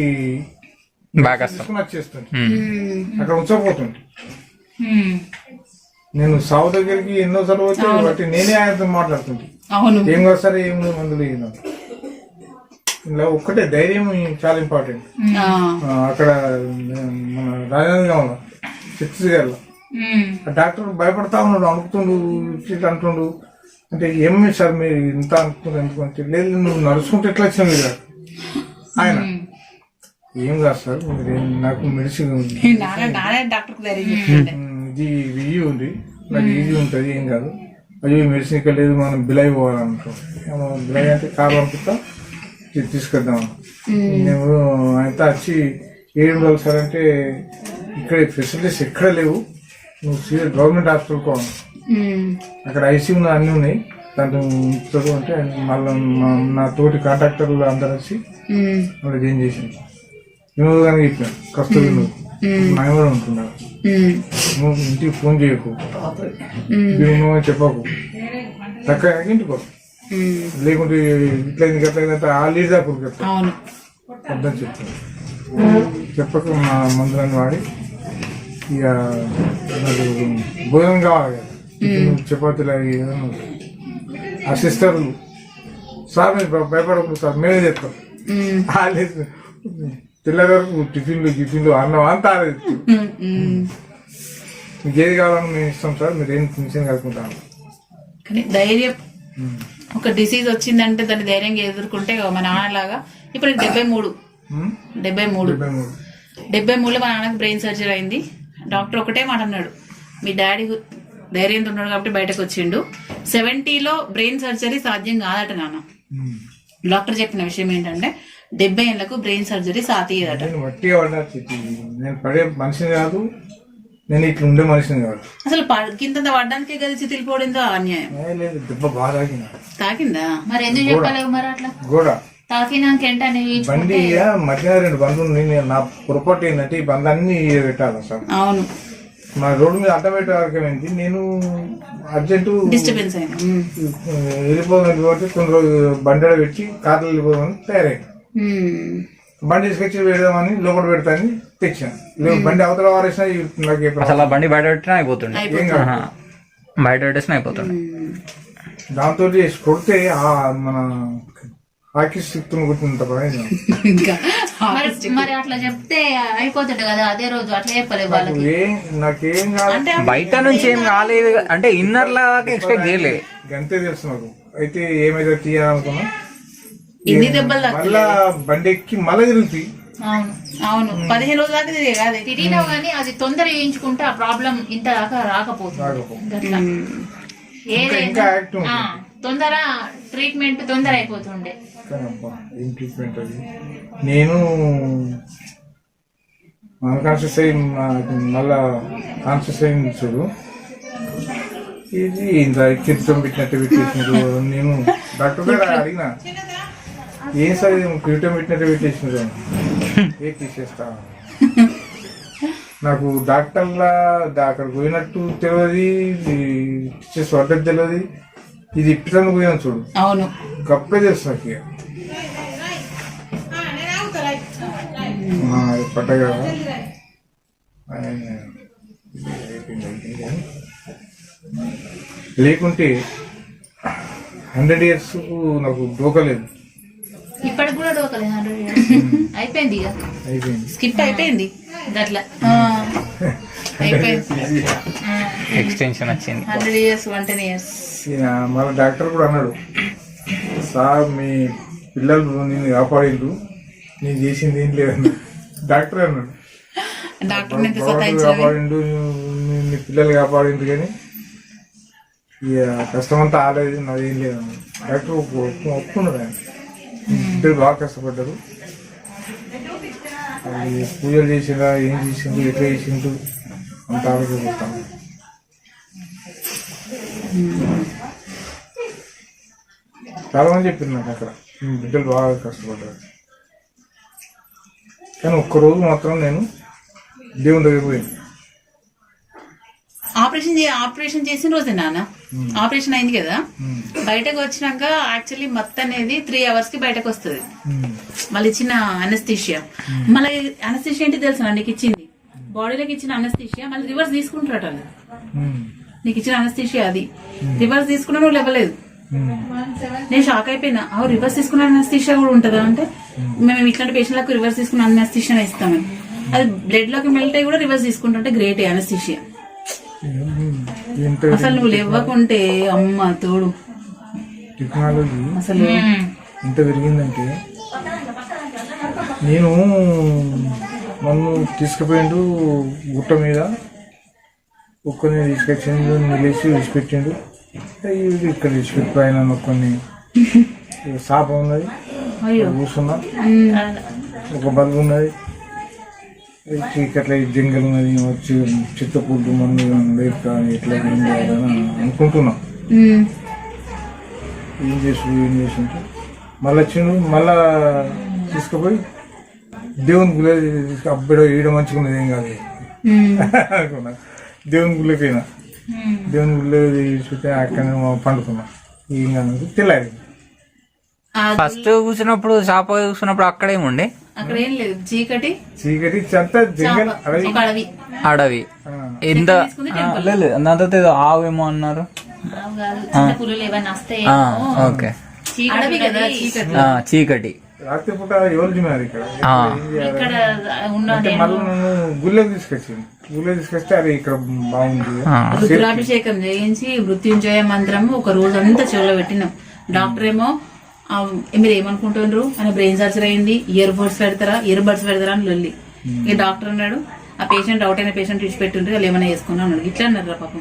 [SPEAKER 2] బాగా
[SPEAKER 4] తీసుకుని వచ్చేస్తుంది, అక్కడ ఉంచకపోతుంది. నేను సావు దగ్గరికి ఎన్నోసార్లు వచ్చి బట్టి నేనే ఆయనతో మాట్లాడుతుంది. ఏం కాదు సార్, ఏం మందులు ఇలా ఒక్కటే ధైర్యం చాలా ఇంపార్టెంట్. అక్కడ మన రాజధానిలో ఛత్తీస్గఢ్లో డాక్టర్ భయపడతా ఉన్నాడు, అనుకుతుండు అంటుండు. అంటే ఏమి సార్ మీరు ఇంత అనుకుంటారు ఎందుకంటే, లేదు నువ్వు నడుచుకుంటే ఎట్లా వచ్చినావు కదా ఆయన. ఏం కాదు సార్, నాకు మెడిసిన్ ఇది ఈజీ ఉంది, నాకు ఈజీ ఉంటుంది, ఏం కాదు. అయ్యో మెడిసిన్ ఇక్కడ లేదు, మనం బిలై పోవాలనుకుంటాం. బిలై అంటే కారు పంపిస్తా తీసుకొద్దాం. మేము ఆయనతో వచ్చి ఏం ఉండాలి సార్ అంటే, ఇక్కడ ఫెసిలిటీస్ ఎక్కడ లేవు, నువ్వు సీరియస్ గవర్నమెంట్ హాస్పిటల్ పోవాలి, అక్కడ ఐసీయూ అన్నీ ఉన్నాయి, దాంట్లో ఉంచుతాడు అంటే మళ్ళీ నా తోటి కాంట్రాక్టర్లు అందరు వచ్చి మళ్ళీ ఏం చేసింది. వినోద్ గారికి చెప్పాను, కస్తూరి నువ్వు ఆయన కూడా ఉంటున్నావు, నువ్వు ఇంటికి ఫోన్ చేయకు, నువ్వు చెప్పకు, చక్కగా ఇంటికో, లేకుంటే ఇట్లయింది గట్లయిందంటే ఆ లీడ్ దాకా చెప్తాను వద్దని చెప్తాను. చెప్పక మా మందులను వాడి ఇక నాకు భోజనం కావాలి కదా, చపాతీలు అవి ఆ సిస్టర్లు సార్ మీరు భయపడకూడదు సార్ మేమే చెప్తాం, పిల్లల వరకు టిఫిన్లు అన్నం అంతా ఆడేది. మీకు ఏది కావాలని మేము ఇస్తాం సార్, మీరు ఏం టెన్షన్ కలుపుకుంటాను.
[SPEAKER 3] కానీ ధైర్యం, ఒక డిసీజ్ వచ్చిందంటే దాన్ని ధైర్యంగా ఎదుర్కొంటే మా నాన్నలాగా ఇప్పుడు 73 మా నాన్నకి బ్రెయిన్ సర్జరీ అయింది. డాక్టర్ ఒకటే మాట అన్నాడు, మీ డాడీ ధైర్యంతో ఉన్నాడు కాబట్టి బయటకు వచ్చిండు. 70లో బ్రెయిన్ సర్జరీ సాధ్యం కాదట నాన్న. డాక్టర్ చెప్పిన విషయం ఏంటంటే 70 ఏళ్లకు బ్రెయిన్ సర్జరీ సాధ్యదట.
[SPEAKER 4] నేను వట్టిగా పడ్డా, నేను పడే మనిషిని కాదు, నేను ఇట్లా ఉండే మనిషిని కాదు.
[SPEAKER 3] అసలు కింద పడ్డానికే కదా చితిలిపోడిందో అన్యాయం.
[SPEAKER 4] లేదు, దెబ్బ బాగా
[SPEAKER 3] తాకిందా?
[SPEAKER 5] మరి ఎందుకు చెప్పలేవు మరి అట్లా?
[SPEAKER 4] గోడ
[SPEAKER 5] తాకినాక ఏంటనే
[SPEAKER 4] బండి మధ్యాహ్నం 2 బండ్లు ఉన్నాయి. నా పొరపాటు ఏంటంటే ఈ బండ్లు అన్ని పెట్టాలి సార్.
[SPEAKER 3] అవును,
[SPEAKER 4] మా రోడ్డు మీద అడ్డ పెట్టే వరకేమైంది. నేను అర్జెంటు
[SPEAKER 3] డిస్టర్బెన్స్ అయింది.
[SPEAKER 4] వెళ్ళిపోదాం కాబట్టి కొన్ని రోజులు బండి పెట్టి కార్లు వెళ్ళిపోదామని తయారైంది. బండి తీసుకొచ్చి పెడదామని లోపల పెడతాని తెచ్చాను. బండి అవతల వారేసినా నాకు
[SPEAKER 2] అసలు బండి బయట పెట్టినా అయిపోతుండే, బయట పెట్టేసినా అయిపోతుండే.
[SPEAKER 4] దాంతో కొడితే మన హాకీ స్టిక్ కొట్టినంత
[SPEAKER 3] ఇంకా
[SPEAKER 5] మరి అట్లా చెప్తే అయిపోతుండే కదా అదే రోజు. అట్లా చెప్పలేదు వాళ్ళకి.
[SPEAKER 4] నాకేం కాదు,
[SPEAKER 2] బయట నుంచి ఏం కాలేదు అంటే ఇన్నర్ లాగా ఎక్స్పెక్ట్ చేయలేదు.
[SPEAKER 4] గంతే తెలుసు నాకు. అయితే ఏమైతే తీయాలనుకున్నా
[SPEAKER 3] ఎన్ని దెబ్బలు
[SPEAKER 4] మళ్ళా బండి ఎక్కి మళ్ళీ తిరుగుతాయి.
[SPEAKER 3] అవును 15 రోజుల దాకా
[SPEAKER 5] తిరిగినా కానీ అది తొందర చేయించుకుంటే ఆ ప్రాబ్లం ఇంత దాకా రాకపోతుంది.
[SPEAKER 4] ఇంకా యాక్ట్
[SPEAKER 5] తొందర ట్రీట్మెంట్ తొందర అయిపోతుండే.
[SPEAKER 4] ఏం ట్రీట్మెంట్ అది. నేను అన్కాన్షియస్ అయ్యి మళ్ళా కాన్షియస్ అయింది చూడు, ఇది ఇంత కిరీటం పెట్టినట్టు పెట్టేసినారు. నేను డాక్టర్ గారు అడిగిన, ఏం సార్ కిరీటం పెట్టినట్టు పెట్టేసినారు, ఏ తీసేస్తా. నాకు డాక్టర్లా అక్కడికి పోయినట్టు తెలియదు, పడ్డది తెలియదు. ఇది ఇప్పటికి పోయాను చూడు,
[SPEAKER 3] అవును
[SPEAKER 4] గప్పే తెలుసు నాకు. పడ్డా లేకుంటే 100 years నాకు డోకలేదు.
[SPEAKER 5] ఇప్పటికి కూడా డోకలేదు. అయిపోయింది, ఇక
[SPEAKER 4] అయిపోయింది,
[SPEAKER 3] స్కిప్ అయిపోయింది.
[SPEAKER 5] అట్లా
[SPEAKER 3] అయిపోయింది.
[SPEAKER 2] ఎక్స్టెన్షన్ వచ్చింది.
[SPEAKER 3] 100 years 110 years.
[SPEAKER 4] మళ్ళీ డాక్టర్ కూడా అన్నాడు, సార్ మీ పిల్లలు నేను కాపాడిండు, నేను చేసింది ఏం లేదన్నాడు. డాక్టర్ అన్నాడు, కాపాడిండు, నీ పిల్లలు కాపాడిండు, కానీ ఇక కష్టమంతా ఆలేదు, నాదేం లేదన్నాడు. డాక్టర్ ఒప్పుకున్నాడు. ఆయన ఇద్దరు బాగా కష్టపడ్డారు. అది పూజలు చేసిందా, ఏం చేసిండు, ఎట్లా చేసిండు అంత ఆలోచిస్తాను. చాలా మంది చెప్పారు నాకు అక్కడ, బిడ్డలు బాగా కష్టపడ్డారు. కానీ ఒక్కరోజు మాత్రం నేను దేవుని దగ్గర పోయింది.
[SPEAKER 3] ఆపరేషన్ చేసిన రోజే నాన్న ఆపరేషన్ అయింది కదా, బయటకు వచ్చినాక యాక్చువల్లీ మత్తు అనేది 3 hours కి బయటకు వస్తుంది. మళ్ళీ ఇచ్చిన అనస్థీషియా, మళ్ళీ అనస్థీషియా ఏంటి తెలుసా నీకు ఇచ్చింది, బాడీలోకి ఇచ్చిన అనస్థీషియా మళ్ళీ రివర్స్ తీసుకుంటారట. నీకు ఇచ్చిన అనస్థీషియా అది రివర్స్ తీసుకున్నా నువ్వు లేవలేదు. నేను షాక్ అయిపోయినా, రివర్స్ తీసుకున్న అనస్థీషియా కూడా ఉంటుందా అంటే, మేము ఇట్లాంటి పేషెంట్లకు రివర్స్ తీసుకున్న అనస్థీషియా ఇస్తామని. అది బ్లడ్ లోకి మెల్ట్ అయ్యి కూడా రివర్స్ తీసుకుంటుంటే గ్రేట్ అనస్థీషియా. అసలు నువ్వు లేవకుంటే అమ్మ తోడు.
[SPEAKER 4] టెక్నాలజీ
[SPEAKER 3] అసలు
[SPEAKER 4] ఎంత పెరిగిందంటే, నేను నన్ను తీసుకుపోయిండు గుట్ట మీద, ఒక్కరిని తీసుకొచ్చిండు, నిలేసి విడిచిపెట్టిండు. ఇక్కడ విడిచిపెట్టిపోయిన కొన్ని సాప ఉన్నది, కూర్చున్నా, ఒక బల్బు ఉన్నది, చీకట్ల జంగల్ ఉన్నది, వచ్చి చిత్తపూడ్డు మందు ఎట్లా ఏం చేయాలని అనుకుంటున్నాం. ఏం చేసింటే మళ్ళీ వచ్చిండు, మళ్ళా తీసుకుపోయి దేవుని గుళ్ళ అబ్బడో వేయడం మంచిగా ఉన్నది, ఏం కాదు అనుకున్నా. దేవుని గుళ్ళకి అయినా, దేవుని గుళ్ళ చూస్తే అక్కడ పండుకున్నా, ఏం కాదు తెల్లారి.
[SPEAKER 2] ఫస్ట్ కూర్చున్నప్పుడు షాప్ కూర్చున్నప్పుడు అక్కడేముండే,
[SPEAKER 3] అక్కడ ఏం లేదు, చీకటి
[SPEAKER 4] అంతా జంగల్,
[SPEAKER 2] అడవి. ఎంత దాంతో ఆవేమో అన్నారు.
[SPEAKER 5] పులులు ఏమైనా వస్తాయి.
[SPEAKER 2] ఓకే,
[SPEAKER 3] అడవి కదా,
[SPEAKER 2] చీకటి.
[SPEAKER 4] రాత్రిపూట ఎవరు తిన్నారు ఇక్కడ
[SPEAKER 2] ఆ.
[SPEAKER 4] ఏం చేయాలి?
[SPEAKER 5] ఇక్కడ ఉన్న
[SPEAKER 4] అంటే మళ్ళీ నన్ను గుళ్ళకి తీసుకొచ్చింది. గుళ్ళకి తీసుకొస్తే అది ఇక్కడ బాగుంది.
[SPEAKER 3] రుద్రాభిషేకం చేయించి మృత్యుంజయ మంత్రము ఒక రోజు అంతా చెవులో పెట్టినాం. డాక్టర్ ఏమో మీరు ఏమనుకుంటున్నారు అని బ్రెయిన్ సర్జరీ అయింది, ఇయర్ బడ్స్ పెడతారా అని లొల్లి. ఇక డాక్టర్ అన్నాడు ఆ పేషెంట్ అవుట్ అయిన పేషెంట్ విడిచిపెట్టుంటే వాళ్ళు ఏమైనా చేసుకున్నా అన్నాడు. ఇట్లా అన్నారు పాపం.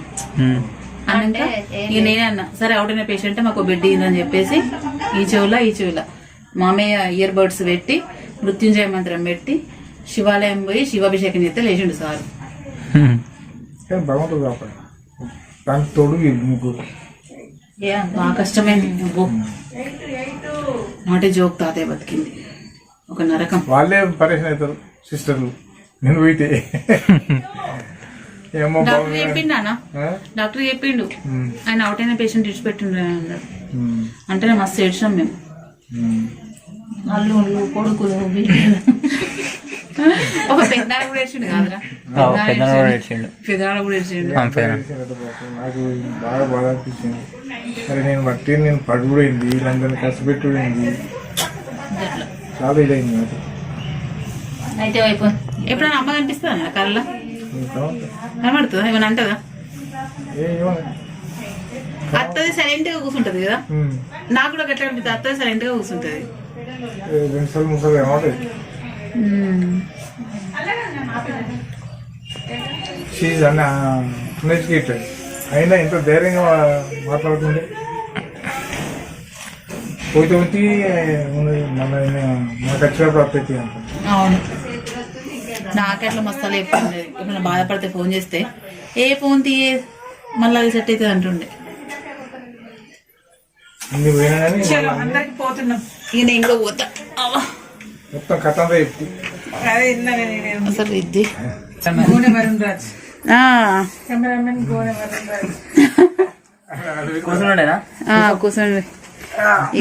[SPEAKER 3] అన్నాక ఇక నేనే అన్నా సరే అవుట్ అయిన పేషెంట్ మాకు బెడ్ ఇదని చెప్పేసి ఈ చెవుల మామయ్య ఇయర్ బడ్స్ పెట్టి మృత్యుంజయ మంత్రం పెట్టి శివాలయం పోయి శివాభిషేకం చేస్తే లేచిండు సార్.
[SPEAKER 4] కానీ భగవంతుడు కాపాడు. దానికి తోడు ఈ ముగ్గురు.
[SPEAKER 3] బాగా కష్టమైంది. నాటే జోక్ తాతయ్య బతికింది ఒక నరకం.
[SPEAKER 4] వాళ్ళే పరేషన్ అవుతారు సిస్టర్లు. నేను పోయితే ఏమో
[SPEAKER 3] డాక్టర్ చెప్పిండు అన్న, డాక్టర్ చెప్పిండు ఆయన అవుట్ అయిన పేషెంట్ విడిచిపెట్టిండ్రు అన్నాడు. అంటే మస్తు ఏడ్చినాం మేము. అల్లుళ్ళు కొడుకులు ఒక పెద్దనాడు కూడా ఏడ్చిండు కాదురా, పెద్దనాడు కూడా ఏడ్చిండు.
[SPEAKER 4] నాకు బాగా బాధ అనిపించింది. సరే నేను పడుకుపోయింది, వీళ్ళందరినీ కష్టపెట్టుడింది, చాలా ఇదైంది నాకు.
[SPEAKER 5] అయితే అయిపోయి
[SPEAKER 3] ఎప్పుడైనా అమ్మ కనిపిస్తుందా అన్న కళ్ళ కనబడుతుందా ఏమైనా అంటదా? అత్తది సైలెంట్ గా కూర్చుంటది కదా, నాకు కూడా గట్లా అనిపిస్తుంది. అత్తది సైలెంట్ గా కూర్చుంటది.
[SPEAKER 4] 2 సార్లు 3 సార్లు ఏమవుతుంది. అన్ఎడ్యుకేటెడ్ అయినా ఎంత ధైర్యంగా మాట్లాడుతుండే. పోతే మనకు వచ్చినప్పుడు అప్పటి అంట.
[SPEAKER 3] అవును, నాకట్లా మస్తాలు చెప్తుండేది. ఏమైనా బాధపడితే ఫోన్ చేస్తే ఏ ఫోన్ తీయే మళ్ళీ అది సెట్ అవుతుంది అంటుండే.
[SPEAKER 4] ఇన్ని పోయినా కానీ
[SPEAKER 3] అందరికి పోతున్నాం. ఇక నేను కూడా పోతా.
[SPEAKER 4] మొత్తం కథంతా చెప్తే
[SPEAKER 3] అసలు ఇది కూర్చోండి.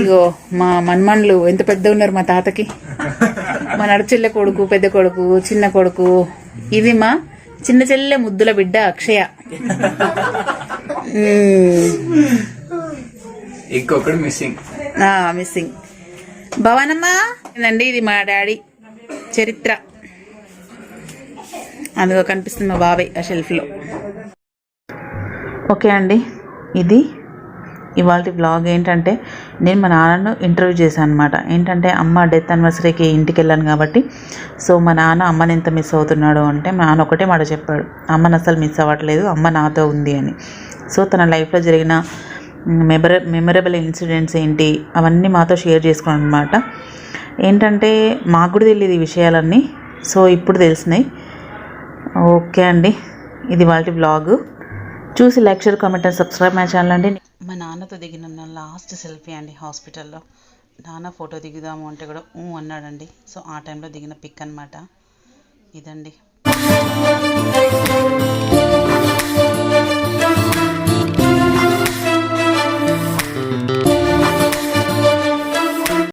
[SPEAKER 3] ఇగో మా మన్మన్లు ఎంత పెద్ద ఉన్నారు మా తాతకి. మా నడుచెల్లె కొడుకు, పెద్ద కొడుకు, చిన్న కొడుకు. ఇది మా చిన్న చెల్లె ముద్దుల బిడ్డ అక్షయ.
[SPEAKER 2] ఇంకొకటి మిస్సింగ్
[SPEAKER 3] భవనమ్మా ఇదండి. ఇది మా డాడీ చరిత్ర. అందులో కనిపిస్తుంది మా బాబాయ్ ఆ షెల్ఫ్లో. ఓకే అండి, ఇది ఇవాళ బ్లాగ్. ఏంటంటే నేను మా నాన్నను ఇంటర్వ్యూ చేశాను అనమాట. ఏంటంటే అమ్మ డెత్ యానివర్సరీకి ఇంటికి వెళ్ళాను కాబట్టి, సో మా నాన్న అమ్మని ఎంత మిస్ అవుతున్నాడు అంటే మా నాన్న ఒకటే మాట చెప్పాడు, అమ్మని అసలు మిస్ అవ్వట్లేదు, అమ్మ నాతో ఉంది అని. సో తన లైఫ్లో జరిగిన మెమరబుల్ ఇన్సిడెంట్స్ ఏంటి అవన్నీ మాతో షేర్ చేసుకున్నాను అనమాట. ఏంటంటే మాకు కూడా తెలియదు ఈ విషయాలన్నీ, సో ఇప్పుడు తెలిసినాయి. ఓకే అండి, ఇది వాళ్ళ బ్లాగు. చూసి like, share, comment and subscribe my channel అండి. మా నాన్నతో దిగిన లాస్ట్ సెల్ఫీ అండి హాస్పిటల్లో. నాన్న ఫోటో దిగుదాము అంటే కూడా అన్నాడండి. సో ఆ టైంలో దిగిన పిక్ అనమాట ఇదండి.